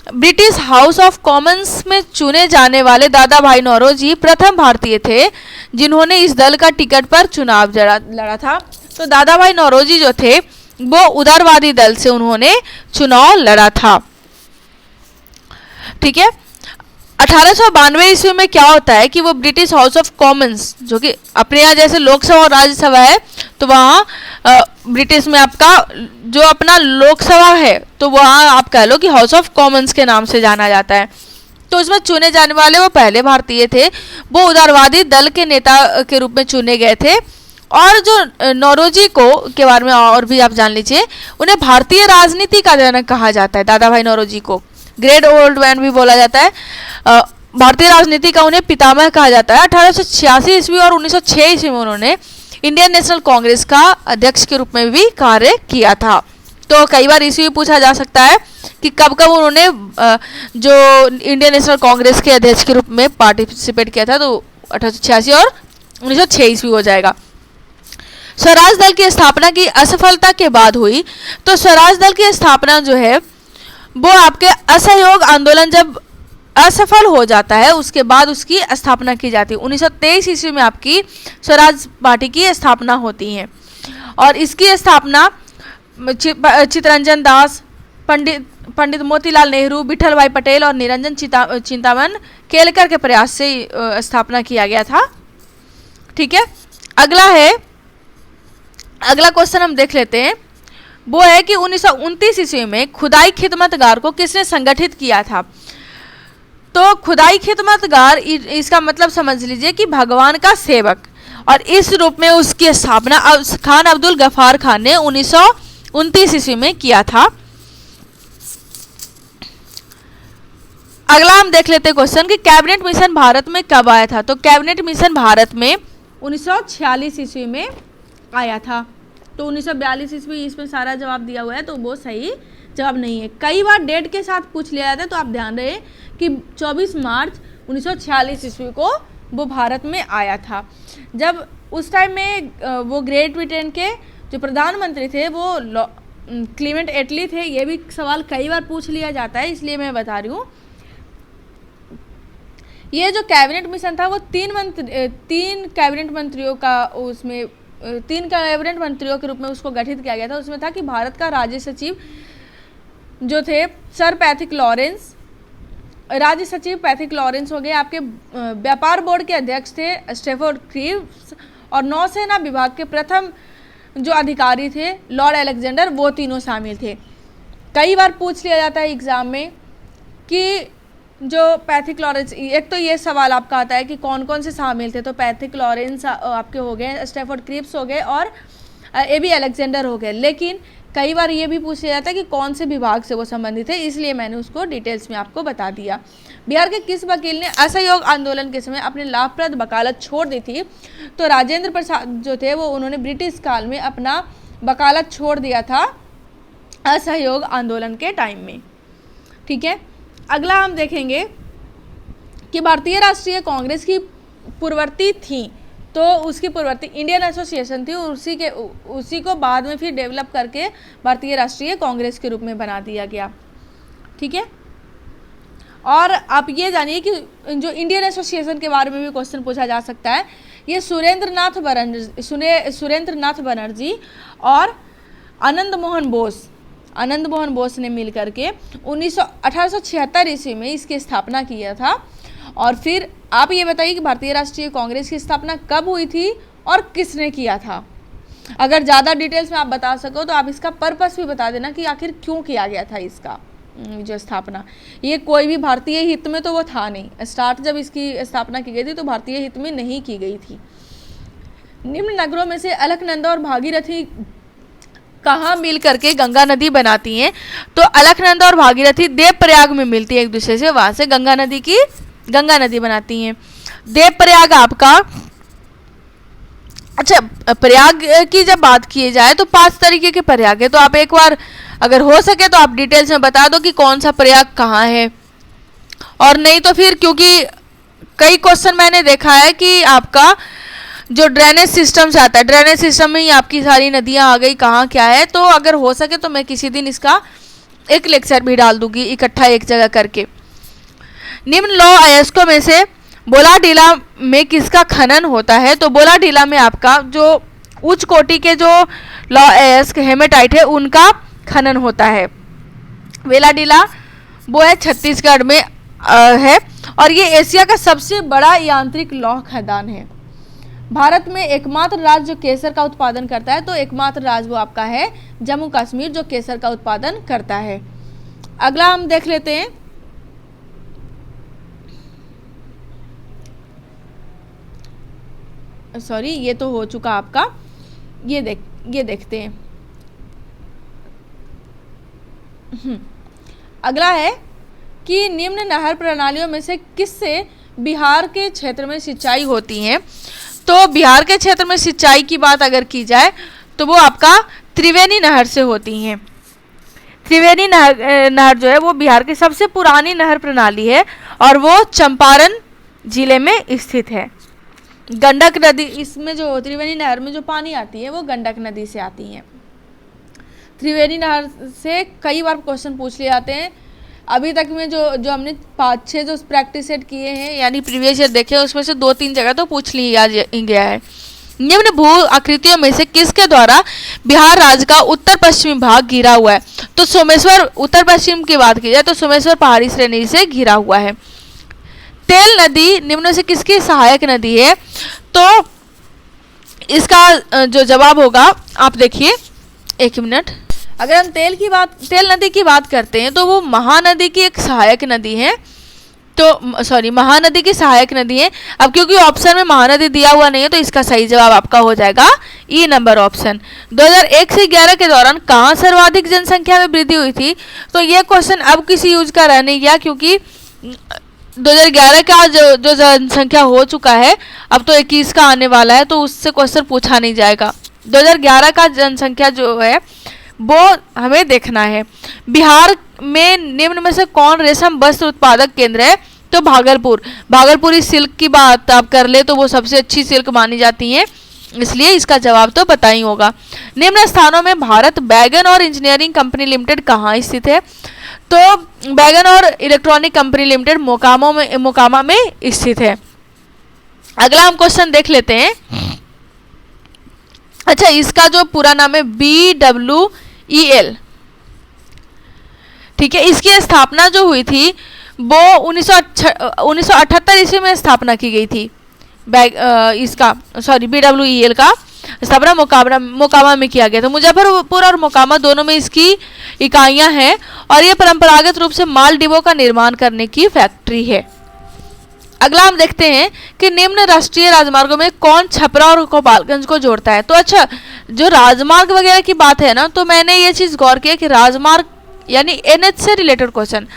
ब्रिटिश हाउस ऑफ कॉमन्स में चुने जाने वाले दादा भाई नौरोजी प्रथम भारतीय थे जिन्होंने इस दल का टिकट पर चुनाव लड़ा था। तो दादा भाई नौरोजी जो थे वो उदारवादी दल से उन्होंने चुनाव लड़ा था। ठीक है, 1892 ईस्वी में क्या होता है कि वो ब्रिटिश हाउस ऑफ कॉमन्स, जो कि अपने यहाँ जैसे लोकसभा और राज्यसभा है, तो वहाँ ब्रिटिश में आपका जो अपना लोकसभा है तो वहाँ आप कह लो कि हाउस ऑफ कॉमन्स के नाम से जाना जाता है। तो उसमें चुने जाने वाले वो पहले भारतीय थे, वो उदारवादी दल के नेता के रूप में चुने गए थे। और जो नौरोजी को के बारे में और भी आप जान लीजिए, उन्हें भारतीय राजनीति का जनक कहा जाता है। दादा भाई नौरोजी को ग्रेट ओल्ड मैन भी बोला जाता है, भारतीय राजनीति का उन्हें पितामह कहा जाता है। 1886 ईस्वी और 1906 ईस्वी में उन्होंने इंडियन नेशनल कांग्रेस का अध्यक्ष के रूप में भी कार्य किया था। तो कई बार ईस्वी पूछा जा सकता है कि कब कब उन्होंने जो इंडियन नेशनल कांग्रेस के अध्यक्ष के रूप में पार्टिसिपेट किया था, तो 1886 और 1906 ईस्वी हो जाएगा। स्वराज दल की स्थापना की असफलता के बाद हुई, तो स्वराज दल की स्थापना जो है वो आपके असहयोग आंदोलन जब असफल हो जाता है उसके बाद उसकी स्थापना की जाती है। 1923 ईस्वी में आपकी स्वराज पार्टी की स्थापना होती है और इसकी स्थापना चित्तरंजन दास, पंडित मोतीलाल नेहरू, विठल भाई पटेल और निरंजन चिंतामन केलकर के प्रयास से स्थापना किया गया था। ठीक है, अगला क्वेश्चन हम देख लेते हैं, वो है कि 1929 ईस्वी में खुदाई खिदमतगार को किसने संगठित किया था। तो खुदाई खिदमतगार इसका मतलब समझ लीजिए कि भगवान का सेवक, और इस रूप में उसकी स्थापना खान अब्दुल गफ्फार खान ने 1929 ईस्वी में किया था। अगला हम देख लेते हैं क्वेश्चन कि कैबिनेट मिशन भारत में कब आया था। तो कैबिनेट मिशन भारत में 1946 ईस्वी में आया था। तो 1942 ईस्वी इसमें सारा जवाब दिया हुआ है, तो वो सही जवाब नहीं है। कई बार डेट के साथ पूछ लिया जाता है, तो आप ध्यान रहे कि 24 मार्च 1946 ईस्वी को वो भारत में आया था। जब उस टाइम में वो ग्रेट ब्रिटेन के जो प्रधानमंत्री थे वो क्लीमेंट एटली थे। ये भी सवाल कई बार पूछ लिया जाता है, इसलिए मैं बता रही हूँ। ये जो कैबिनेट मिशन था वो तीन कैबिनेट मंत्रियों का उसमें 3 कैबिनेट मंत्रियों के रूप में उसको गठित किया गया था। उसमें था कि भारत का राज्य सचिव जो थे सर पैथिक लॉरेंस, राज्य सचिव पैथिक लॉरेंस हो गए। आपके व्यापार बोर्ड के अध्यक्ष थे स्टेफोर्ड क्रीव्स, और नौसेना विभाग के प्रथम जो अधिकारी थे लॉर्ड अलेक्जेंडर, वो तीनों शामिल थे। कई बार पूछ लिया जाता है एग्जाम में कि जो पैथिक लॉरेंस, एक तो ये सवाल आपका आता है कि कौन कौन से शामिल थे। तो पैथिक लॉरेंस आपके हो गए, स्टेफोर्ड क्रीव्स हो गए और एबी अलेक्जेंडर हो गए। लेकिन कई बार ये भी पूछ लिया जाता है कि कौन से विभाग से वो संबंधित है, इसलिए मैंने उसको डिटेल्स में आपको बता दिया। बिहार के किस वकील ने असहयोग आंदोलन के समय अपने लाभप्रद वकालत छोड़ दी थी। तो राजेंद्र प्रसाद जो थे वो उन्होंने ब्रिटिश काल में अपना वकालत छोड़ दिया था असहयोग आंदोलन के टाइम में। ठीक है, अगला हम देखेंगे कि भारतीय राष्ट्रीय कांग्रेस की पूर्ववर्ती थी, तो उसकी पूर्ववर्ती इंडियन एसोसिएशन थी। उसी को बाद में फिर डेवलप करके भारतीय राष्ट्रीय कांग्रेस के रूप में बना दिया गया। ठीक है, और आप ये जानिए कि जो इंडियन एसोसिएशन के बारे में भी क्वेश्चन पूछा जा सकता है। ये सुरेंद्र नाथ बनर्जी और आनंद मोहन बोस ने मिल करके 1876 ईस्वी में इसकी स्थापना किया था। और फिर आप ये बताइए कि भारतीय राष्ट्रीय कांग्रेस की स्थापना कब हुई थी और किसने किया था। अगर ज़्यादा डिटेल्स में आप बता सको तो आप इसका पर्पस भी बता देना कि आखिर क्यों किया गया था इसका। जो स्थापना, ये कोई भी भारतीय हित में तो वो था नहीं, स्टार्ट जब इसकी स्थापना की गई थी तो भारतीय हित में नहीं की गई थी। निम्न नगरों में से अलकनंदा और भागीरथी कहाँ मिल करके गंगा नदी बनाती हैं? तो अलकनंदा और भागीरथी देवप्रयाग में मिलती है एक दूसरे से, वहां से गंगा नदी बनाती हैं। देवप्रयाग आपका, अच्छा प्रयाग की जब बात की जाए तो 5 तरीके के प्रयाग है, तो आप एक बार अगर हो सके तो आप डिटेल्स में बता दो कि कौन सा प्रयाग कहाँ है, और नहीं तो फिर क्योंकि कई क्वेश्चन मैंने देखा है कि आपका जो ड्रेनेज सिस्टम से आता है, ड्रेनेज सिस्टम में ही आपकी सारी नदियां आ गई कहाँ क्या है, तो अगर हो सके तो मैं किसी दिन इसका एक लेक्चर भी डाल दूंगी इकट्ठा एक जगह करके। निम्न लौह अयस्कों में से बोलाडीला में किसका खनन होता है? तो बोलाडीला में आपका जो उच्च कोटि के जो लौह अयस्क हेमेटाइट है उनका खनन होता है। बोलाडीला वो है छत्तीसगढ़ में है, और ये एशिया का सबसे बड़ा यांत्रिक लौह खदान है। भारत में एकमात्र राज्य जो केसर का उत्पादन करता है, तो एकमात्र राज्य वो आपका है जम्मू कश्मीर जो केसर का उत्पादन करता है। अगला हम देख लेते हैं, सॉरी ये तो हो चुका आपका, ये देखते हैं। अगला है कि निम्न नहर प्रणालियों में से किससे बिहार के क्षेत्र में सिंचाई होती है? तो बिहार के क्षेत्र में सिंचाई की बात अगर की जाए तो वो आपका त्रिवेणी नहर से होती हैं। त्रिवेणी नहर जो है वो बिहार की सबसे पुरानी नहर प्रणाली है और वो चंपारण जिले में स्थित है। गंडक नदी, इसमें जो त्रिवेणी नहर में जो पानी आती है वो गंडक नदी से आती है। त्रिवेणी नहर से कई बार क्वेश्चन पूछ लिए जाते हैं। अभी तक में जो हमने 5-6 जो प्रैक्टिस सेट किए हैं यानी प्रीवियस ईयर देखे, उसमें से 2-3 जगह तो पूछ लिया गया है। निम्न भू आकृतियों में से किसके द्वारा बिहार राज्य का उत्तर पश्चिमी भाग घिरा हुआ है? तो सोमेश्वर, उत्तर पश्चिम की बात की जाए तो सोमेश्वर पहाड़ी श्रेणी से घिरा हुआ है। तेल नदी निम्न से किसकी सहायक नदी है? तो इसका जो जवाब होगा आप देखिए, एक मिनट, अगर हम तेल नदी की बात करते हैं तो वो महानदी की एक सहायक नदी है, तो सॉरी महानदी की सहायक नदी है। अब क्योंकि ऑप्शन में महानदी दिया हुआ नहीं है तो इसका सही जवाब आपका हो जाएगा ई नंबर ऑप्शन। 2001 से 11 के दौरान कहाँ सर्वाधिक जनसंख्या में वृद्धि हुई थी? तो ये क्वेश्चन अब किसी यूज का रह नहीं गया, क्योंकि 2011 का जो जनसंख्या हो चुका है, अब तो 21 का आने वाला है, तो उससे क्वेश्चन पूछा नहीं जाएगा। 2011 का जनसंख्या जो है वो हमें देखना है। बिहार में निम्न में से कौन रेशम वस्त्र उत्पादक केंद्र है? तो भागलपुरी सिल्क की बात आप कर ले तो वो सबसे अच्छी सिल्क मानी जाती है, इसलिए इसका जवाब तो पता ही होगा। निम्न स्थानों में भारत बैगन और इंजीनियरिंग कंपनी लिमिटेड कहाँ स्थित है? तो बैगन और इलेक्ट्रॉनिक कंपनी लिमिटेड मोकामा में स्थित है। अगला हम क्वेश्चन देख लेते हैं। अच्छा, इसका जो पूरा नाम है BWEL, ठीक है। इसकी स्थापना जो हुई थी वो 1978 ईस्वी में स्थापना की गई थी। BWEL का स्थापना मोकामा में किया गया था। मुजफ्फरपुर और मोकामा दोनों में इसकी इकाइयां हैं और ये परंपरागत रूप से माल डिब्बों का निर्माण करने की फैक्ट्री है। अगला हम देखते हैं कि निम्न राष्ट्रीय राजमार्गों में कौन छपरा और गोपालगंज को जोड़ता है? तो अच्छा, जो राजमार्ग वगैरह की बात है ना, तो मैंने ये चीज गौर किया कि राजमार्ग यानी NH से रिलेटेड क्वेश्चन,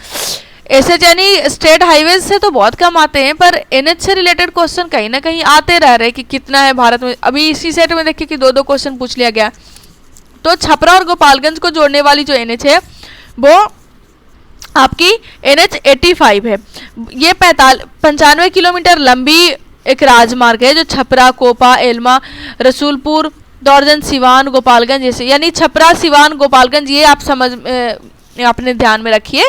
ऐसे यानी स्टेट हाईवे से तो बहुत कम आते हैं, पर NH से रिलेटेड क्वेश्चन कहीं ना कहीं आते रह रहे कि कितना है भारत में। अभी इसी सेट में देखिए कि 2-2 क्वेश्चन पूछ लिया गया। तो छपरा और गोपालगंज को जोड़ने वाली जो NH है वो आपकी NH 85 है। ये 95 किलोमीटर लंबी एक राजमार्ग है जो छपरा, कोपा, एल्मा, रसूलपुर, दौरजन, सिवान, गोपालगंज जैसे, यानी छपरा, सिवान, गोपालगंज, ये आप अपने ध्यान में रखिए।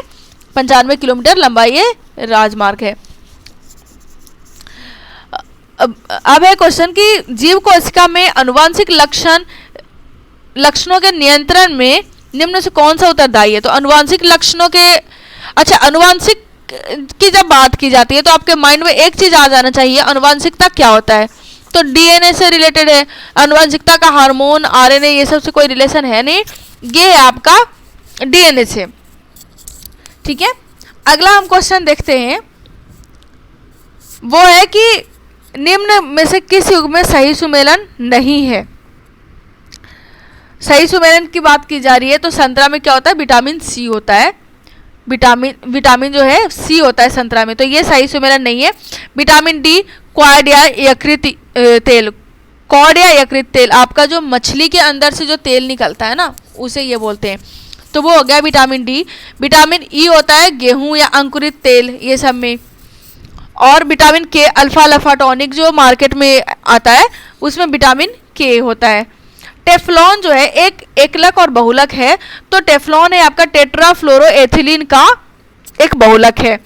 95 किलोमीटर लंबा ये राजमार्ग है। अब है क्वेश्चन कि जीव कोशिका में अनुवांशिक लक्षणों के नियंत्रण में निम्न से कौन सा उत्तरदायी है? तो अनुवांशिक लक्षणों के, अच्छा अनुवांशिक की जब बात की जाती है तो आपके माइंड में एक चीज आ जाना चाहिए, अनुवांशिकता क्या होता है? तो DNA से रिलेटेड है। अनुवांशिकता का हार्मोन, RNA ये सब से कोई रिलेशन है नहीं, ये है आपका DNA से। ठीक है, अगला हम क्वेश्चन देखते हैं, वो है कि निम्न में से किस युग में सही सुमेलन नहीं है। सही सुमेलन की बात की जा रही है तो संतरा में क्या होता है, विटामिन सी होता है, विटामिन जो है सी होता है संतरा में, तो ये सही सुमेलन नहीं है। विटामिन डी, क्वाड या यकृत तेल, कॉड या यकृत तेल, आपका जो मछली के अंदर से जो तेल निकलता है ना उसे ये बोलते हैं, तो वो हो गया विटामिन डी। विटामिन ई होता है गेहूं या अंकुरित तेल ये सब में, और विटामिन के, अल्फा लफा टॉनिक जो मार्केट में आता है उसमें विटामिन के होता है। टेफ्लॉन जो है एक एकलक और बहुलक है, तो टेफ्लॉन है आपका टेट्राफ्लोरोएथिलीन का एक बहुलक है।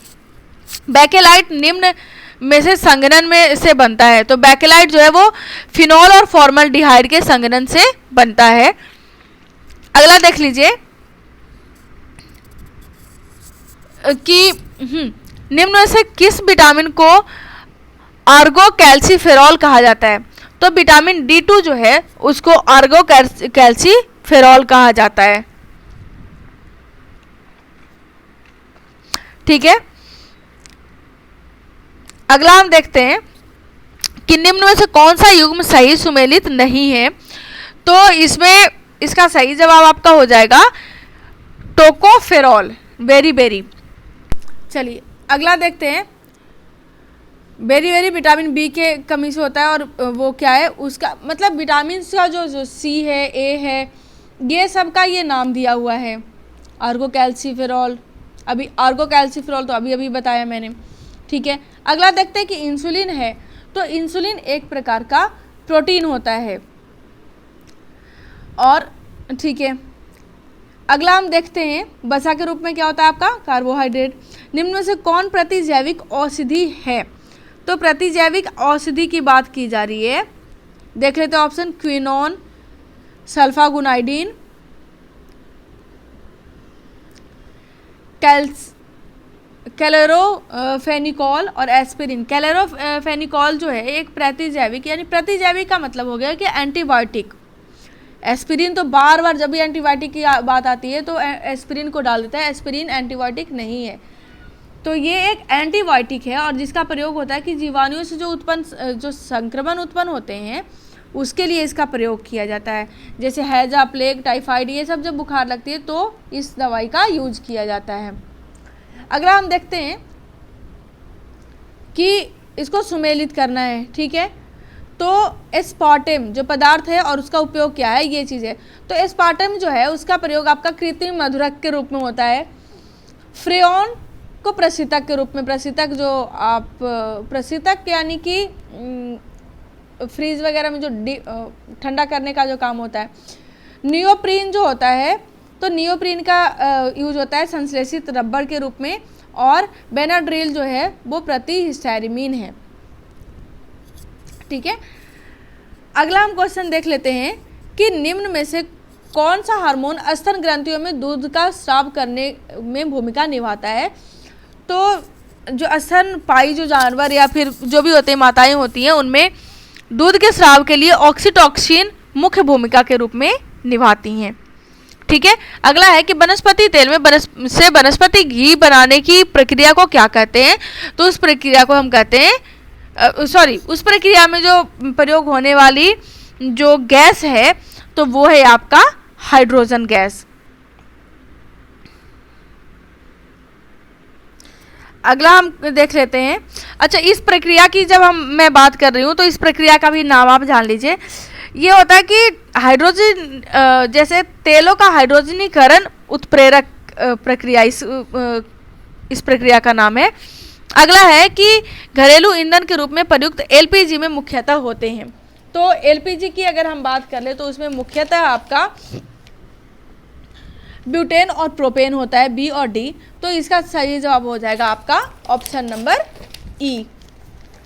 बैकेलाइट निम्न में से संघनन में से बनता है, तो बैकेलाइट जो है वो फिनॉल और फॉर्मल्डिहाइड के संघनन से बनता है। अगला देख लीजिए कि निम्न में से किस विटामिन को आर्गो कैल्सीफेरॉल कहा जाता है, तो विटामिन D2 जो है उसको आर्गो कैल्सीफेरॉल कहा जाता है। ठीक है, अगला हम देखते हैं कि निम्न में से कौन सा युग्म सही सुमेलित नहीं है, तो इसमें इसका सही जवाब आपका हो जाएगा टोकोफेरॉल, बेरी। चलिए अगला देखते हैं, बेरी विटामिन बी के कमी से होता है, और वो क्या है उसका मतलब विटामिन का जो सी है, ए है, ये सब का ये नाम दिया हुआ है। आर्गो कैल्सीफेरॉल, अभी आर्गो कैल्सीफेरॉल तो अभी बताया मैंने। ठीक है, अगला देखते हैं कि इंसुलिन है, तो इंसुलिन एक प्रकार का प्रोटीन होता है। और ठीक है, अगला हम देखते हैं वसा के रूप में क्या होता है आपका, कार्बोहाइड्रेट। निम्न में से कौन प्रतिजैविक औषधि है, तो प्रतिजैविक औषधि की बात की जा रही है, देख लेते हैं ऑप्शन, क्विनोन, सल्फागुनाइडिन, कैलोरोफेनिकॉल और एस्पिरिन। कैलोरोफेनिकॉल जो है एक प्रतिजैविक, यानी प्रतिजैविक का मतलब हो गया कि एंटीबायोटिक। एस्पिरिन तो बार बार जब भी एंटीबायोटिक की बात आती है तो एस्पिरिन को डाल देता है, एस्पिरिन एंटीबायोटिक नहीं है। तो ये एक एंटीबायोटिक है और जिसका प्रयोग होता है कि जीवाणुओं से जो संक्रमण उत्पन्न होते हैं उसके लिए इसका प्रयोग किया जाता है। जैसे हैजा, प्लेग, टाइफाइड, ये सब जब बुखार लगती है तो इस दवाई का यूज किया जाता है। अगला हम देखते हैं कि इसको सुमेलित करना है। ठीक है, तो एस्पार्टेम जो पदार्थ है और उसका उपयोग क्या है, ये चीज़ है। तो एस्पार्टेम जो है उसका प्रयोग आपका कृत्रिम मधुरक के रूप में होता है। फ्रेऑन को प्रशीतक के रूप में, प्रशीतक जो आप प्रशीतक यानी कि फ्रीज वगैरह में जो ठंडा करने का जो काम होता है। नियोप्रीन जो होता है, तो नियोप्रीन का यूज होता है संश्लेषित रबर के रूप में, और बेनाड्रिल जो है वो प्रतिहिस्टैरिमीन है। ठीक है, अगला हम क्वेश्चन देख लेते हैं कि निम्न में से कौन सा हार्मोन स्तन ग्रंथियों में दूध का स्राव करने में भूमिका निभाता है। तो जो स्तनपायी जो जानवर या फिर जो भी होते हैं, माताएं होती हैं, उनमें दूध के स्राव के लिए ऑक्सीटोसिन मुख्य भूमिका के रूप में निभाती हैं। ठीक है, अगला है कि वनस्पति तेल में वनस्पति घी बनाने की प्रक्रिया को क्या कहते हैं, तो उस प्रक्रिया को हम कहते हैं उस प्रक्रिया में जो प्रयोग होने वाली जो गैस है तो वो है आपका हाइड्रोजन गैस। अगला हम देख लेते हैं, अच्छा इस प्रक्रिया की जब मैं बात कर रही हूँ तो इस प्रक्रिया का भी नाम आप जान लीजिए। ये होता है कि हाइड्रोजन जैसे तेलों का हाइड्रोजनीकरण उत्प्रेरक प्रक्रिया इस प्रक्रिया का नाम है। अगला है कि घरेलू ईंधन के रूप में प्रयुक्त एलपीजी में मुख्यतः होते हैं। तो एलपीजी की अगर हम बात कर ले तो उसमें मुख्यतः आपका ब्यूटेन और प्रोपेन होता है, बी और डी। तो इसका सही जवाब हो जाएगा आपका ऑप्शन नंबर ई।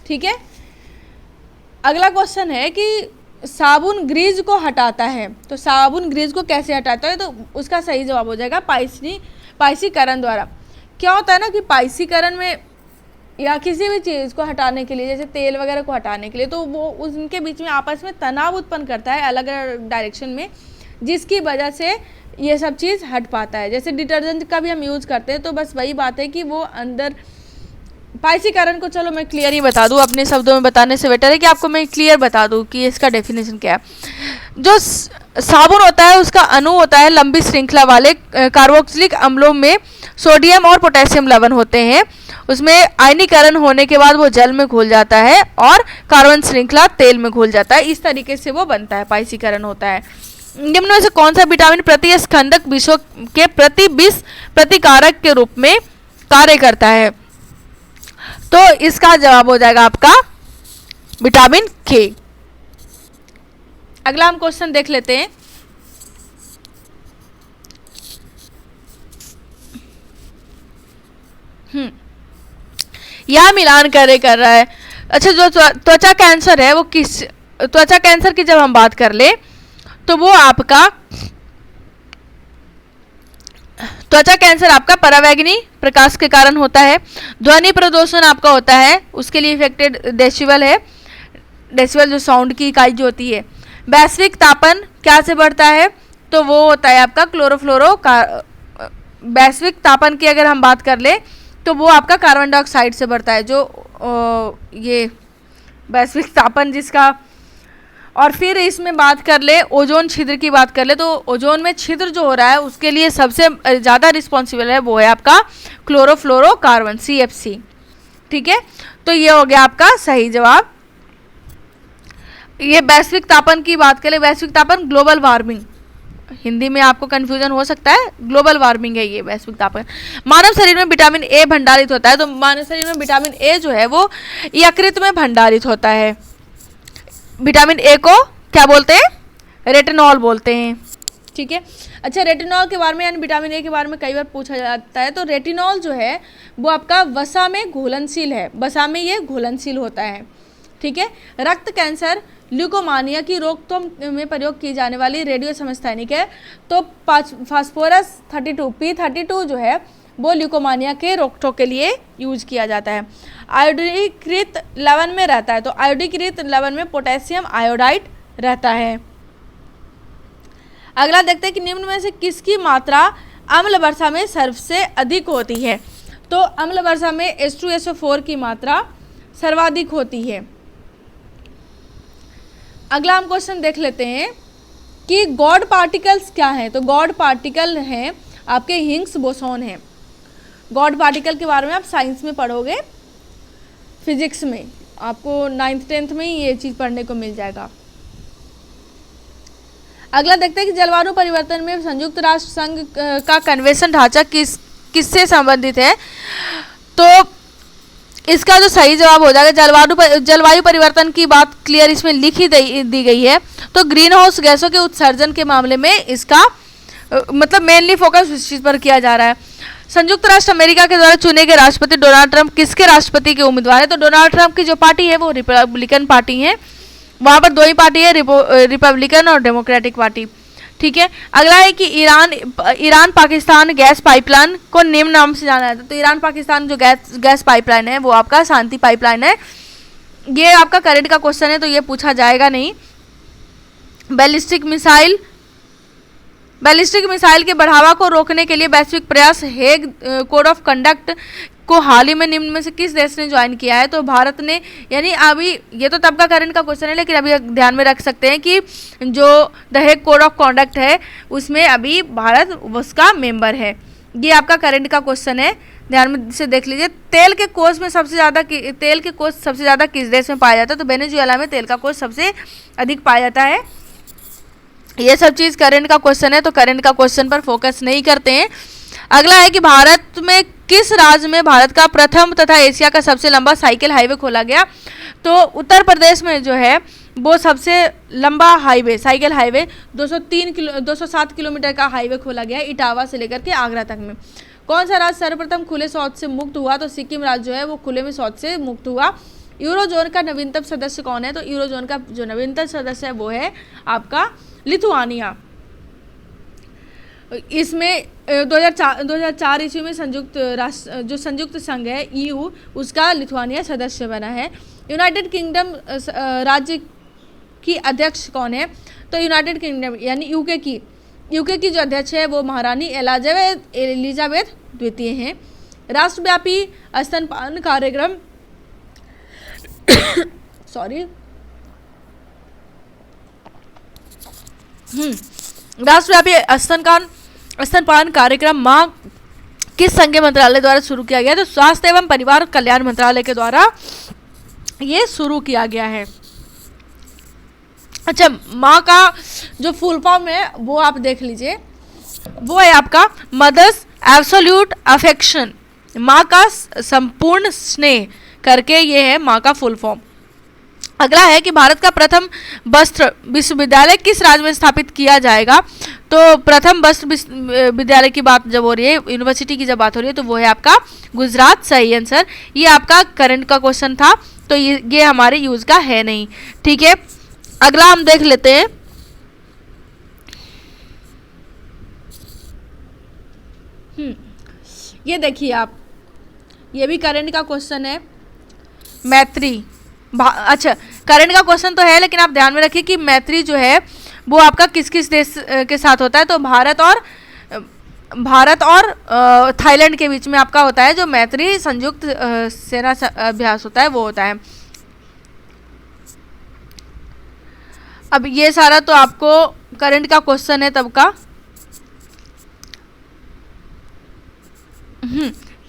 ठीक है, अगला क्वेश्चन है कि साबुन ग्रीज को हटाता है, तो साबुन ग्रीज को कैसे हटाता है, तो उसका सही जवाब हो जाएगा पाइसीकरण द्वारा। क्या होता है ना कि पाइसीकरण में या किसी भी चीज़ को हटाने के लिए, जैसे तेल वगैरह को हटाने के लिए, तो वो उनके बीच में आपस में तनाव उत्पन्न करता है अलग अलग डायरेक्शन में, जिसकी वजह से ये सब चीज़ हट पाता है। जैसे डिटर्जेंट का भी हम यूज़ करते हैं, तो बस वही बात है कि वो अंदर पाइसीकरण को, चलो मैं क्लियर ही बता दूं, अपने शब्दों में बताने से बेटर है कि आपको मैं क्लियर बता दूं कि इसका डेफिनेशन क्या है। जो साबुन होता है उसका अणु होता है लंबी श्रृंखला वाले कार्बोक्सिलिक अम्लों में सोडियम और पोटेशियम लवण होते हैं। उसमें आयनीकरण होने के बाद वो जल में घुल जाता है और कार्बन श्रृंखला तेल में घुल जाता है। इस तरीके से वो बनता है, पाइसीकरण होता है। निम्न में से कौन सा विटामिन प्रतिस्कंदक विषों के विष प्रतिकारक के रूप में कार्य करता है? तो इसका जवाब हो जाएगा आपका विटामिन के। अगला हम क्वेश्चन देख लेते हैं। यह मिलान कार्य कर रहा है। अच्छा, जो त्वचा कैंसर है वो किस, त्वचा कैंसर की जब हम बात कर ले तो वो आपका त्वचा कैंसर आपका परावैंगनी प्रकाश के कारण होता है। ध्वनि प्रदूषण आपका होता है, उसके लिए इफेक्टेड डेसिबल है, डेसिबल जो साउंड की इकाई जो होती है। वैश्विक तापन क्या से बढ़ता है? तो वो होता है आपका क्लोरोफ्लोरो का। वैश्विक तापन की अगर हम बात कर ले तो वो आपका कार्बन डाइऑक्साइड से बढ़ता है, जो ये वैश्विक तापन जिसका। और फिर इसमें बात कर ले ओजोन छिद्र की बात कर ले तो ओजोन में छिद्र जो हो रहा है उसके लिए सबसे ज़्यादा रिस्पॉन्सिबल है वो है आपका क्लोरोफ्लोरोकार्बन CFC। ठीक है, तो ये हो गया आपका सही जवाब। ये वैश्विक तापन की बात करें, वैश्विक तापन ग्लोबल वार्मिंग, हिंदी में आपको कंफ्यूजन हो सकता है, ग्लोबल वार्मिंग है ये वैश्विक तापन। मानव शरीर में विटामिन ए भंडारित होता है, तो मानव शरीर में विटामिन ए जो है वो यकृत में भंडारित होता है। विटामिन ए को क्या बोलते हैं? रेटिनॉल बोलते हैं। ठीक है, अच्छा रेटिनॉल के बारे में यानी विटामिन ए के बारे में कई बार पूछा जाता है। तो रेटिनॉल जो है वो आपका वसा में घुलनशील है, वसा में ये घुलनशील होता है। ठीक है, रक्त कैंसर ल्यूकोमानिया की रोकथाम में प्रयोग की जाने वाली रेडियो समस्थैनिक है। तो फास्फोरस 32 P32 जो है वो ल्यूकोमानिया के रोकथाम के लिए यूज किया जाता है। आयोडीकृत लवण में रहता है, तो आयोडीकृत लवण में पोटेशियम आयोडाइड रहता है। अगला देखते हैं कि निम्न में से किसकी मात्रा अम्ल वर्षा में सबसे अधिक होती है? तो अम्ल वर्षा में H2SO4 की मात्रा सर्वाधिक होती है। अगला हम क्वेश्चन देख लेते हैं कि गॉड पार्टिकल्स क्या हैं? तो गॉड पार्टिकल हैं आपके हिग्स बोसॉन हैं। गॉड पार्टिकल के बारे में आप साइंस में पढ़ोगे, फिजिक्स में आपको 9th 10th में ही ये चीज़ पढ़ने को मिल जाएगा। अगला देखते हैं कि जलवायु परिवर्तन में संयुक्त राष्ट्र संघ का कन्वेंशन ढांचा किससे संबंधित है? तो इसका जो सही जवाब हो जाएगा जलवायु परिवर्तन की बात क्लियर इसमें लिखी दी गई है। तो ग्रीन हाउस गैसों के उत्सर्जन के मामले में इसका मतलब मेनली फोकस इस चीज़ पर किया जा रहा है। संयुक्त राष्ट्र अमेरिका के द्वारा चुने गए राष्ट्रपति डोनाल्ड ट्रंप किसके राष्ट्रपति के उम्मीदवार है? तो डोनाल्ड ट्रंप की जो पार्टी है वो रिपब्लिकन पार्टी है, वहाँ पर दो ही पार्टी है, रिपब्लिकन और डेमोक्रेटिक पार्टी। ठीक है, अगला है कि ईरान पाकिस्तान गैस पाइपलाइन को निम्न नाम से जाना जाता है। तो ईरान पाकिस्तान जो गैस पाइपलाइन है वो आपका शांति पाइपलाइन है। ये आपका करंट का क्वेश्चन है तो ये पूछा जाएगा नहीं। बैलिस्टिक मिसाइल के बढ़ावा को रोकने के लिए वैश्विक प्रयास हेग कोड ऑफ कंडक्ट को हाल ही में निम्न में से किस देश ने ज्वाइन किया है? तो भारत ने, यानी अभी ये तो तब का करंट का क्वेश्चन है लेकिन अभी ध्यान में रख सकते हैं कि जो the Hague code of conduct है उसमें अभी भारत उसका मेंबर है। ये आपका करंट का क्वेश्चन है, ध्यान में से देख लीजिए। तेल के कोष सबसे ज़्यादा किस देश में पाया जाता है? तो वेनेजुएला में तेल का कोष सबसे अधिक पाया जाता है। ये सब चीज़ करंट का क्वेश्चन है तो करंट का क्वेश्चन पर फोकस नहीं करते हैं। अगला है कि भारत में किस राज्य में भारत का प्रथम तथा एशिया का सबसे लंबा साइकिल हाईवे खोला गया? तो उत्तर प्रदेश में जो है वो सबसे लंबा हाईवे, साइकिल हाईवे 207 किलोमीटर का हाईवे खोला गया है इटावा से लेकर के आगरा तक में। कौन सा राज्य सर्वप्रथम खुले शौच से मुक्त हुआ? तो सिक्किम राज्य जो है वो खुले में शौच से मुक्त हुआ। यूरोजोन का नवीनतम सदस्य कौन है? तो यूरोजोन का जो नवीनतम सदस्य है वो है आपका लिथुआनिया। इसमें 2004 ईस्वी में संयुक्त संघ है EU उसका लिथुआनिया सदस्य बना है। यूनाइटेड किंगडम राज्य की अध्यक्ष कौन है? तो यूनाइटेड किंगडम यानी यूके की जो अध्यक्ष है वो महारानी एलिजाबेथ द्वितीय हैं। राष्ट्रव्यापी स्तनपान कार्यक्रम सॉरी राष्ट्रव्यापी स्तनपान कार्यक्रम मां किस संघीय मंत्रालय द्वारा शुरू किया गया? तो स्वास्थ्य एवं परिवार कल्याण मंत्रालय के द्वारा ये शुरू किया गया है। अच्छा, माँ का जो फुल फॉर्म है वो आप देख लीजिए, वो है आपका मदर्स एब्सोल्यूट अफेक्शन, माँ का संपूर्ण स्नेह करके ये है माँ का फुल फॉर्म। अगला है कि भारत का प्रथम वस्त्र विश्वविद्यालय किस राज्य में स्थापित किया जाएगा? तो प्रथम वस्त्र विश्वविद्यालय की बात जब हो रही है, यूनिवर्सिटी की जब बात हो रही है, तो वो है आपका गुजरात। सही आंसर। ये आपका करंट का क्वेश्चन था, तो ये हमारे यूज का है नहीं। ठीक है, अगला हम देख लेते हैं। ये देखिए आप, ये भी करंट का क्वेश्चन है। मैत्री, अच्छा करंट का क्वेश्चन तो है, लेकिन आप ध्यान में रखिए कि मैत्री जो है वो आपका किस किस देश के साथ होता है? तो भारत और थाईलैंड के बीच में आपका होता है जो मैत्री संयुक्त सेना अभ्यास होता है, वो होता है। अब ये सारा तो आपको करंट का क्वेश्चन है तब का।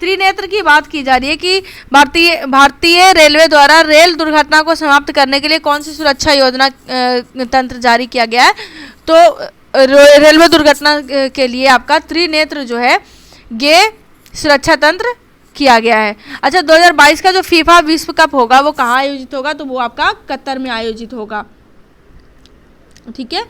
त्रिनेत्र की बात की जा रही है कि भारतीय रेलवे द्वारा रेल दुर्घटना को समाप्त करने के लिए कौन सी सुरक्षा योजना तंत्र जारी किया गया है? तो रेलवे दुर्घटना के लिए आपका त्रिनेत्र जो है ये सुरक्षा तंत्र किया गया है। अच्छा, 2022 का जो फीफा विश्व कप होगा वो कहाँ आयोजित होगा? तो वो आपका कतर में आयोजित होगा। ठीक है,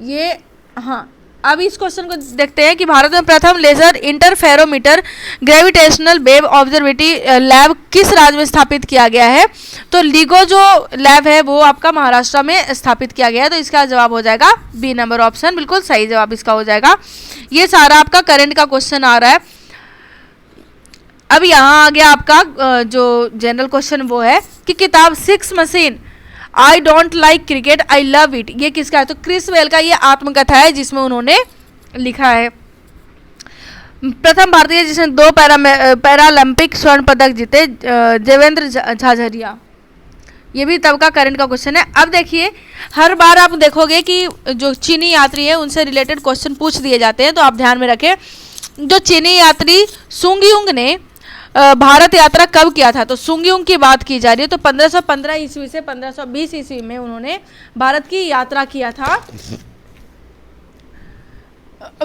ये हाँ। अब इस क्वेश्चन को देखते हैं कि भारत में प्रथम laser interferometer gravitational wave observatory lab किस राज्य में स्थापित किया गया है? तो लीगो जो लैब है वो आपका महाराष्ट्र में स्थापित किया गया है। तो इसका जवाब हो जाएगा बी नंबर ऑप्शन, बिल्कुल सही जवाब इसका हो जाएगा। ये सारा आपका करंट का क्वेश्चन आ रहा है। अब यहाँ आ गया आपका जो जनरल क्वेश्चन, वो है कि किताब six machine I don't like cricket I love it, ये किसका है? तो क्रिस वेल का ये आत्मकथा है जिसमें उन्होंने लिखा है। प्रथम भारतीय जिसने 2 पैरालंपिक स्वर्ण पदक जीते, देवेंद्र झाझरिया। ये भी तब का करंट का क्वेश्चन है। अब देखिए, हर बार आप देखोगे कि जो चीनी यात्री है उनसे रिलेटेड क्वेश्चन पूछ दिए जाते हैं, तो आप ध्यान में रखें। जो चीनी यात्री सुंगयुंग ने भारत यात्रा कब किया था? तो सुंगयुंग की बात की जा रही है। तो 1515 ईस्वी से 1520 ईस्वी में उन्होंने भारत की यात्रा किया था।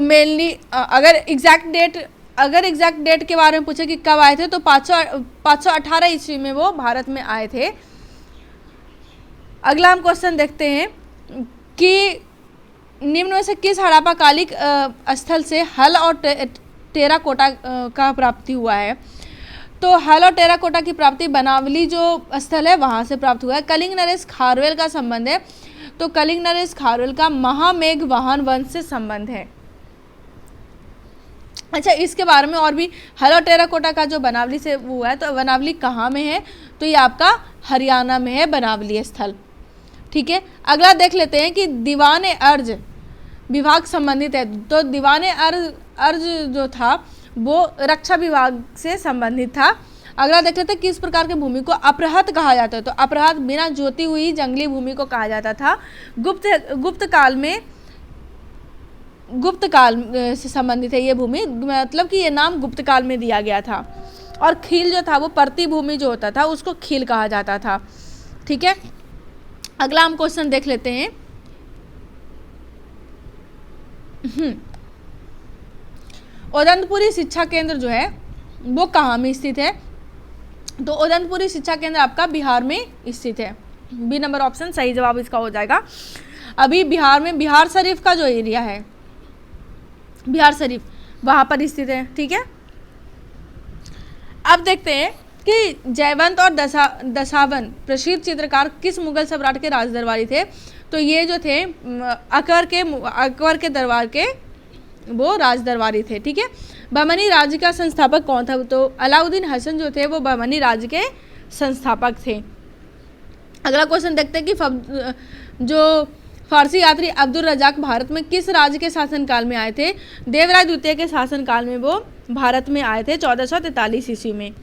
मेनली अगर एग्जैक्ट डेट के बारे में पूछे कि कब आए थे, तो 518 ईस्वी में वो भारत में आए थे। अगला हम क्वेश्चन देखते हैं कि निम्न में से किस हड़प्पा कालिक स्थल से हल और टेराकोटा का प्राप्ति हुआ है? तो हल और टेराकोटा की प्राप्ति बनावली जो स्थल है वहाँ से प्राप्त हुआ है। कलिंग नरेश खारवेल का संबंध है, तो कलिंग नरेश खारवेल का महामेघ वाहन वंश से संबंध है। अच्छा, इसके बारे में और भी, हल और टेराकोटा का जो बनावली से हुआ है, तो बनावली कहाँ में है? तो ये आपका हरियाणा में है बनावली स्थल। ठीक है, अगला देख लेते हैं कि दीवाने अर्ज विभाग संबंधित है। तो दीवाने अर्ज जो था वो रक्षा विभाग से संबंधित था। अगला देख लेते हैं किस प्रकार की भूमि को अपहृत कहा जाता है? तो अपहृत बिना जोती हुई जंगली भूमि को कहा जाता था। गुप्त काल से संबंधित है ये भूमि, मतलब कि ये नाम गुप्त काल में दिया गया था। और खील जो था वो परती भूमि जो होता था उसको खील कहा जाता था। ठीक है, अगला हम क्वेश्चन देख लेते हैं। उदंतपुरी शिक्षा केंद्र जो है वो कहाँ में स्थित है? तो उदंतपुरी शिक्षा केंद्र आपका बिहार में स्थित है। बी नंबर ऑप्शन सही जवाब इसका हो जाएगा। अभी बिहार में बिहार शरीफ का जो एरिया है, बिहार शरीफ वहाँ पर स्थित है। ठीक है, अब देखते हैं कि जयवंत और दशावन प्रसिद्ध चित्रकार किस मुगल सम्राट के राजदरबारी थे? तो ये जो थे अकबर के दरबार के वो राजदरबारी थे। ठीक है, बहमनी राज्य का संस्थापक कौन था? तो अलाउद्दीन हसन जो थे वो बहमनी राज्य के संस्थापक थे। अगला क्वेश्चन देखते हैं कि जो फारसी यात्री अब्दुल रजाक भारत में किस राज्य के शासनकाल में आए थे? देवराय द्वितीय के शासनकाल में वो भारत में आए थे 1443 ईस्वी में।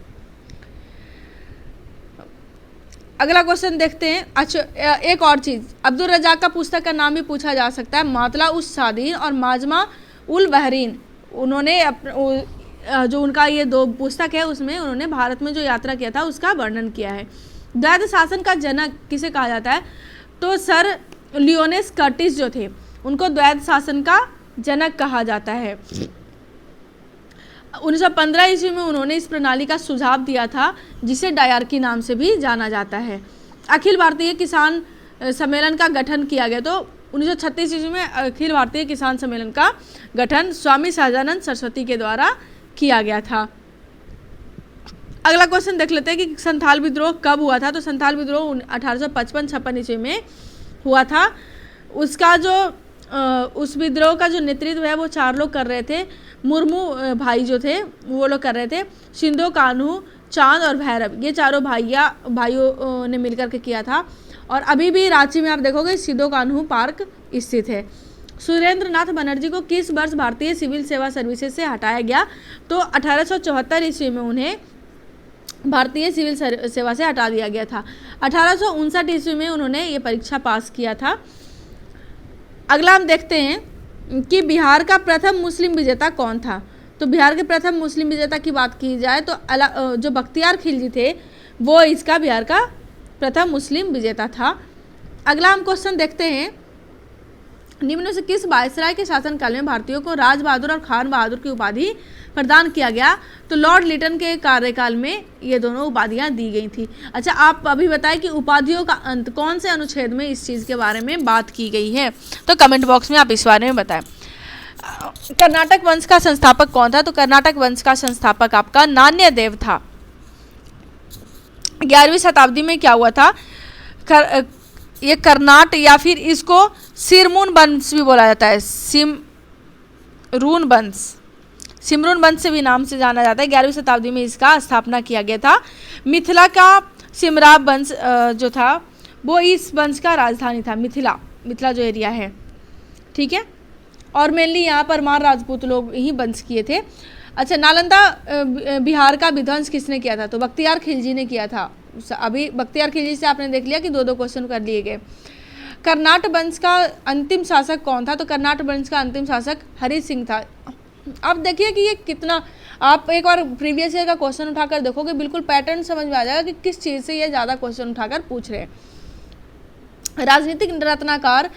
अगला क्वेश्चन देखते हैं। अच्छा, एक और चीज़, अब्दुल रजाक का पुस्तक का नाम भी पूछा जा सकता है, मातला उस सादीन और माजमा उल बहरीन। उन्होंने जो उनका ये दो पुस्तक है उसमें उन्होंने भारत में जो यात्रा किया था उसका वर्णन किया है। द्वैध शासन का जनक किसे कहा जाता है? तो सर लियोनेस कर्टिस जो थे उनको द्वैध शासन का जनक कहा जाता है। 1915 ईस्वी में उन्होंने इस प्रणाली का सुझाव दिया था जिसे डायरकी नाम से भी जाना जाता है। अखिल भारतीय किसान सम्मेलन का गठन किया गया, तो 1936 ईस्वी में अखिल भारतीय किसान सम्मेलन का गठन स्वामी सहजानंद सरस्वती के द्वारा किया गया था। अगला क्वेश्चन देख लेते हैं कि संथाल विद्रोह कब हुआ था? तो संथाल विद्रोह 1855-56 ईस्वी में हुआ था। उसका जो उस विद्रोह का जो नेतृत्व है वो 4 लोग कर रहे थे। मुर्मू भाई जो थे वो लोग कर रहे थे, सिंधो कान्हू, चांद और भैरव, ये चारों भाइयों ने मिलकर के किया था। और अभी भी रांची में आप देखोगे सिंधो कान्हू पार्क स्थित है। सुरेंद्र नाथ बनर्जी को किस वर्ष भारतीय सिविल सेवा सर्विसेज से हटाया गया? तो 1874 ईस्वी में उन्हें भारतीय सिविल सेवा से हटा दिया गया था। 1859 ईस्वी में उन्होंने ये परीक्षा पास किया था। अगला हम देखते हैं कि बिहार का प्रथम मुस्लिम विजेता कौन था? तो बिहार के प्रथम मुस्लिम विजेता की बात की जाए तो जो बख्तियार खिलजी थे वो इसका बिहार का प्रथम मुस्लिम विजेता था। अगला हम क्वेश्चन देखते हैं, निम्न में से किस वायसराय के शासनकाल में भारतीयों को राज बहादुर और खान बहादुर की उपाधि प्रदान किया गया? तो लॉर्ड लिटन के कार्यकाल में ये दोनों उपाधियां दी गई थी। अच्छा, आप अभी बताएं कि उपाधियों का अंत कौन से अनुच्छेद में इस चीज़ के बारे में बात की गई है? तो कमेंट बॉक्स में आप इस बारे में बताएं। कर्नाटक वंश का संस्थापक कौन था? तो कर्नाटक वंश का संस्थापक आपका नान्यदेव था। 11वीं शताब्दी में क्या हुआ था? ये कर्नाट या फिर इसको सिरमून वंश भी बोला जाता है, सिमरून वंश से भी नाम से जाना जाता है। 11वीं शताब्दी में इसका स्थापना किया गया था। मिथिला का सिमराव वंश जो था वो इस वंश का राजधानी था, मिथिला जो एरिया है, ठीक है। और मेनली यहाँ पर मार राजपूत लोग ही वंश किए थे। अच्छा, नालंदा बिहार का विध्वंस किसने किया था? तो बख्तियार खिलजी ने किया था। अभी बख्तियार खिलजी से आपने देख लिया कि 2-2 क्वेश्चन कर लिए गए। कर्नाट वंश का अंतिम शासक कौन था? तो कर्नाट वंश का अंतिम शासक हरि सिंह था। अब देखिए कि ये कितना, आप एक बार प्रीवियस ईयर का क्वेश्चन उठाकर देखोगे, बिल्कुल पैटर्न समझ में आ जाएगा कि किस चीज़ से ये ज़्यादा क्वेश्चन उठाकर पूछ रहे हैं। राजनीतिक रत्नाकर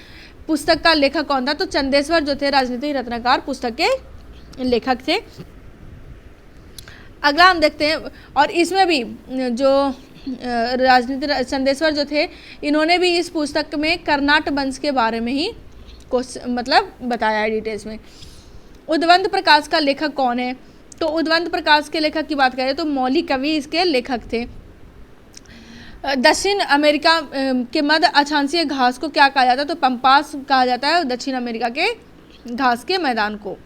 पुस्तक का लेखक कौन था? तो चंदेश्वर जो थे राजनीतिक रत्नाकर पुस्तक के लेखक थे। अगला हम देखते हैं, और इसमें भी जो राजनीतिक चंदेश्वर जो थे इन्होंने भी इस पुस्तक में कर्नाट वंश के बारे में ही मतलब बताया है डिटेल्स में। उद्वंत प्रकाश का लेखक कौन है? तो उद्वंत प्रकाश के लेखक की बात करें तो मौलिक कवि इसके लेखक थे। दक्षिण अमेरिका के मध्य अक्षांशीय घास को क्या कहा जाता है? तो पंपास कहा जाता है दक्षिण अमेरिका के घास के मैदान को।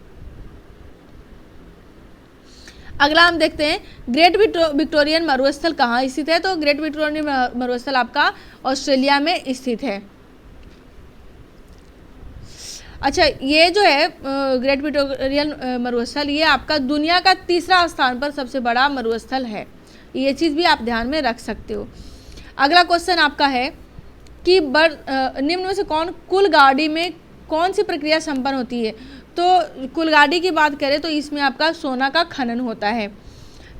अगला हम देखते हैं, ग्रेट विक्टोरियन मरुस्थल कहाँ स्थित है? तो ग्रेट विक्टोरियन मरुस्थल आपका ऑस्ट्रेलिया में स्थित है। अच्छा, ये जो है ग्रेट विक्टोरियन मरुस्थल, ये आपका दुनिया का 3रा स्थान पर सबसे बड़ा मरुस्थल है। ये चीज़ भी आप ध्यान में रख सकते हो। अगला क्वेश्चन आपका है कि निम्न में से कुलगाड़ी में कौन सी प्रक्रिया संपन्न होती है? तो कुलगाड़ी की बात करें तो इसमें आपका सोना का खनन होता है।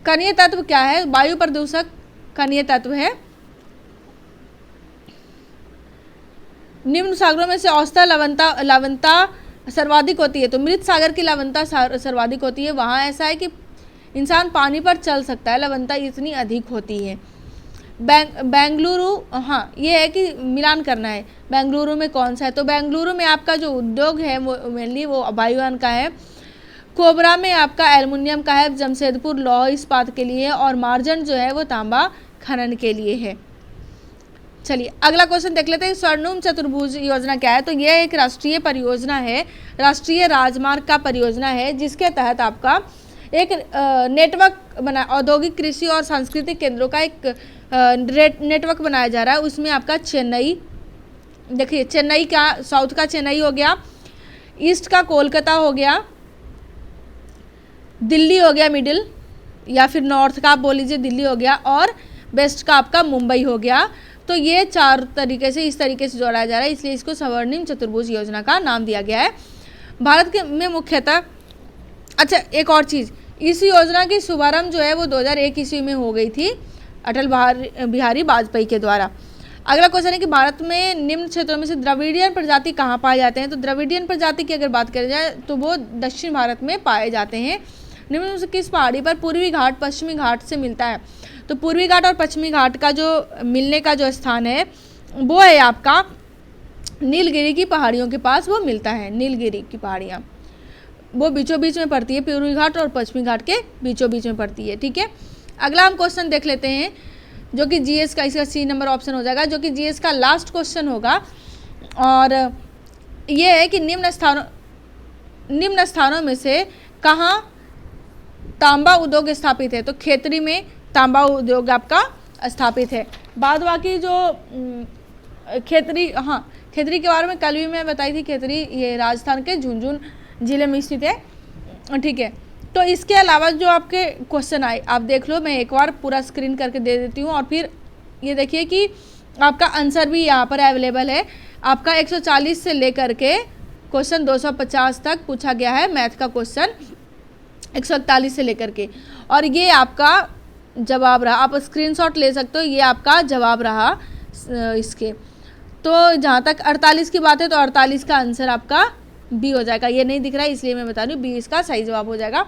कणीय तत्व क्या है? वायु प्रदूषक कणीय तत्व है। निम्न सागरों में से औसतन लवणता सर्वाधिक होती है। तो मृत सागर की लवणता सर्वाधिक होती है। वहाँ ऐसा है कि इंसान पानी पर चल सकता है, लवणता इतनी अधिक होती है। बेंगलुरु, हाँ ये है कि मिलान करना है, बेंगलुरु में कौन सा है? तो बेंगलुरु में आपका जो उद्योग है वो मेनली वो वायुयान का है। कोबरा में आपका एल्युमिनियम का है। जमशेदपुर लौह इस्पात के लिए, और मार्जन जो है वो तांबा खनन के लिए है। चलिए अगला क्वेश्चन देख लेते हैं। स्वर्णिम चतुर्भुज योजना क्या है? तो यह एक राष्ट्रीय परियोजना है, राष्ट्रीय राजमार्ग का परियोजना है, जिसके तहत आपका एक नेटवर्क बना, औद्योगिक, कृषि और सांस्कृतिक केंद्रों का एक नेटवर्क बनाया जा रहा है। उसमें आपका चेन्नई, देखिए चेन्नई का, साउथ का चेन्नई हो गया, ईस्ट का कोलकाता हो गया, दिल्ली हो गया मिडिल, या फिर नॉर्थ का आप बोल लीजिए दिल्ली हो गया, और वेस्ट का आपका मुंबई हो गया। तो ये 4 तरीके से, इस तरीके से जोड़ा जा रहा है, इसलिए इसको स्वर्णिम चतुर्भुज योजना का नाम दिया गया है। भारत के में मुख्यतः, अच्छा एक और चीज़, इस योजना की शुभारंभ जो है वो 2001 ईस्वी में हो गई थी अटल बिहारी वाजपेयी के द्वारा। अगला क्वेश्चन है कि भारत में निम्न क्षेत्रों में से द्रविडियन प्रजाति कहाँ पाए जाते हैं। तो द्रविडियन प्रजाति की अगर बात करी जाए तो वो दक्षिण भारत में पाए जाते हैं। निम्न में से किस पहाड़ी पर पूर्वी घाट पश्चिमी घाट से मिलता है। तो पूर्वी घाट और पश्चिमी घाट का जो मिलने का जो स्थान है वो है आपका नीलगिरी की पहाड़ियों के पास वो मिलता है। नीलगिरी की पहाड़ियाँ वो बीचों बीच में पड़ती है, पूर्वी घाट और पश्चिमी घाट के बीचों बीच में पड़ती है। ठीक है, अगला हम क्वेश्चन देख लेते हैं जो कि जीएस का, इसका सी नंबर ऑप्शन हो जाएगा, जो कि जीएस का लास्ट क्वेश्चन होगा। और ये है कि निम्न स्थानों में से कहाँ तांबा उद्योग स्थापित है। तो खेतरी में तांबा उद्योग आपका स्थापित है। बाद बाकी जो खेतरी, हाँ खेतरी के बारे में कल भी मैं बताई थी, खेतरी ये राजस्थान के झुंझुनू जिले में स्थित है। ठीक है, तो इसके अलावा जो आपके क्वेश्चन आए आप देख लो, मैं एक बार पूरा स्क्रीन करके दे देती हूँ। और फिर ये देखिए कि आपका आंसर भी यहाँ पर अवेलेबल है। आपका 140 से लेकर के क्वेश्चन 250 तक पूछा गया है, मैथ का क्वेश्चन 141 से लेकर के, और ये आपका जवाब रहा। आप स्क्रीनशॉट ले सकते हो, ये आपका जवाब रहा इसके। तो जहाँ तक 48 की बात है तो 48 का आंसर आपका बी हो जाएगा। ये नहीं दिख रहा है इसलिए मैं बता रही हूँ, बी इसका सही जवाब हो जाएगा।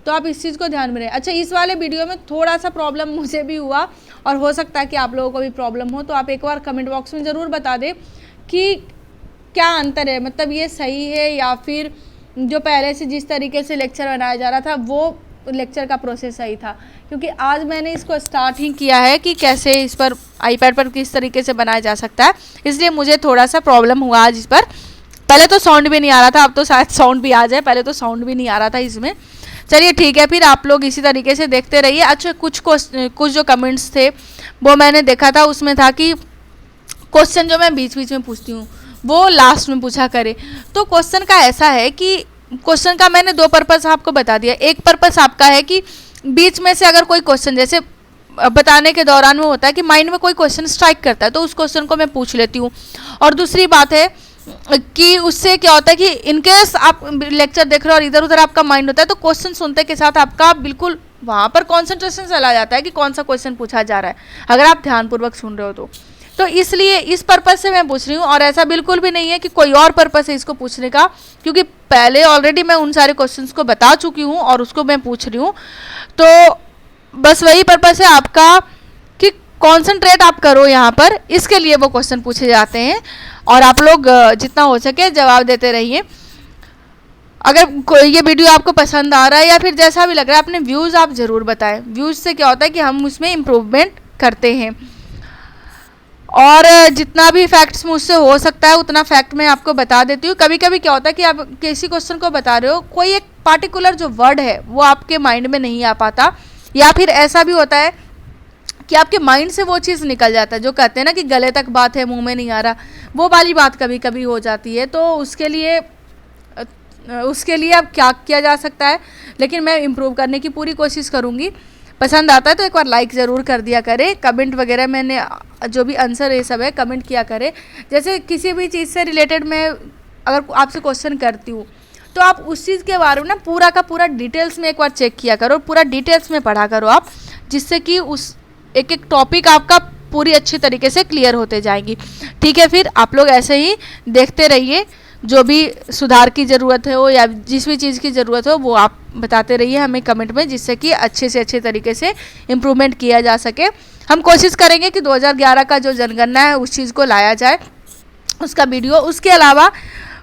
तो आप इस चीज़ को ध्यान में रखें। अच्छा, इस वाले वीडियो में थोड़ा सा प्रॉब्लम मुझे भी हुआ और हो सकता है कि आप लोगों को भी प्रॉब्लम हो, तो आप एक बार कमेंट बॉक्स में ज़रूर बता दें कि क्या अंतर है, मतलब ये सही है या फिर जो पहले से जिस तरीके से लेक्चर बनाया जा रहा था वो लेक्चर का प्रोसेस सही था। क्योंकि आज मैंने इसको स्टार्ट ही किया है कि कैसे इस पर आईपैड पर किस तरीके से बनाया जा सकता है, इसलिए मुझे थोड़ा सा प्रॉब्लम हुआ आज इस पर। पहले तो साउंड भी नहीं आ रहा था, अब तो शायद साउंड भी आ जाए, पहले तो साउंड भी नहीं आ रहा था इसमें। चलिए ठीक है, फिर आप लोग इसी तरीके से देखते रहिए। अच्छा, कुछ जो कमेंट्स थे वो मैंने देखा था, उसमें था कि क्वेश्चन जो मैं बीच बीच में पूछती हूँ वो लास्ट में पूछा करे। तो क्वेश्चन का ऐसा है कि क्वेश्चन का मैंने 2 पर्पस आपको बता दिया। एक पर्पस आपका है कि बीच में से अगर कोई क्वेश्चन जैसे बताने के दौरान में होता है कि माइंड में कोई क्वेश्चन स्ट्राइक करता है तो उस क्वेश्चन को मैं पूछ लेती हूँ। और दूसरी बात है कि उससे क्या होता है कि इनकेस आप लेक्चर देख रहे हो और इधर उधर आपका माइंड होता है तो क्वेश्चन सुनते के साथ आपका बिल्कुल वहाँ पर कॉन्सेंट्रेशन चला जाता है कि कौन सा क्वेश्चन पूछा जा रहा है, अगर आप ध्यानपूर्वक सुन रहे हो तो इसलिए इस पर्पस से मैं पूछ रही हूँ। और ऐसा बिल्कुल भी नहीं है कि कोई और पर्पस है इसको पूछने का, क्योंकि पहले ऑलरेडी मैं उन सारे क्वेश्चंस को बता चुकी हूँ और उसको मैं पूछ रही हूँ। तो बस वही पर्पस है आपका कि कंसंट्रेट आप करो यहाँ पर, इसके लिए वो क्वेश्चन पूछे जाते हैं। और आप लोग जितना हो सके जवाब देते रहिए। अगर ये वीडियो आपको पसंद आ रहा है या फिर जैसा भी लग रहा है, अपने व्यूज़ आप ज़रूर बताएं। व्यूज़ से क्या होता है कि हम उसमें इम्प्रूवमेंट करते हैं। और जितना भी फैक्ट्स मुझसे हो सकता है उतना फैक्ट मैं आपको बता देती हूँ। कभी कभी क्या होता है कि आप किसी क्वेश्चन को बता रहे हो, कोई एक पार्टिकुलर जो वर्ड है वो आपके माइंड में नहीं आ पाता, या फिर ऐसा भी होता है कि आपके माइंड से वो चीज़ निकल जाता है। जो कहते हैं ना कि गले तक बात है मुंह में नहीं आ रहा, वो वाली बात कभी कभी हो जाती है। तो उसके लिए अब क्या किया जा सकता है, लेकिन मैं इम्प्रूव करने की पूरी कोशिश करूँगी। पसंद आता है तो एक बार लाइक ज़रूर कर दिया करें, कमेंट वगैरह मैंने जो भी आंसर ये सब है कमेंट किया करें। जैसे किसी भी चीज़ से रिलेटेड मैं अगर आपसे क्वेश्चन करती हूँ तो आप उस चीज़ के बारे में ना पूरा का पूरा डिटेल्स में एक बार चेक किया करो, पूरा डिटेल्स में पढ़ा करो आप, जिससे कि उस एक एक टॉपिक आपका पूरी अच्छी तरीके से क्लियर होते जाएंगी। ठीक है, फिर आप लोग ऐसे ही देखते रहिए। जो भी सुधार की ज़रूरत है हो या जिस भी चीज़ की ज़रूरत हो वो आप बताते रहिए हमें कमेंट में, जिससे कि अच्छे से अच्छे तरीके से इम्प्रूवमेंट किया जा सके। हम कोशिश करेंगे कि 2011 का जो जनगणना है उस चीज़ को लाया जाए, उसका वीडियो। उसके अलावा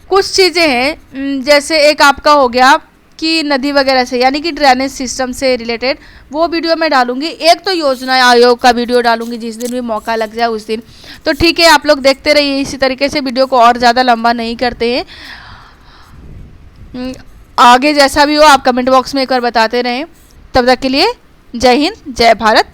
कुछ चीज़ें हैं, जैसे एक आपका हो गया कि नदी वगैरह से यानी कि ड्रेनेज सिस्टम से रिलेटेड, वो वीडियो मैं डालूंगी। एक तो योजना आयोग का वीडियो डालूंगी जिस दिन भी मौका लग जाए उस दिन। तो ठीक है, आप लोग देखते रहिए इसी तरीके से, वीडियो को और ज़्यादा लंबा नहीं करते हैं। आगे जैसा भी हो आप कमेंट बॉक्स में एक बार बताते रहें। तब तक के लिए जय हिंद, जय भारत।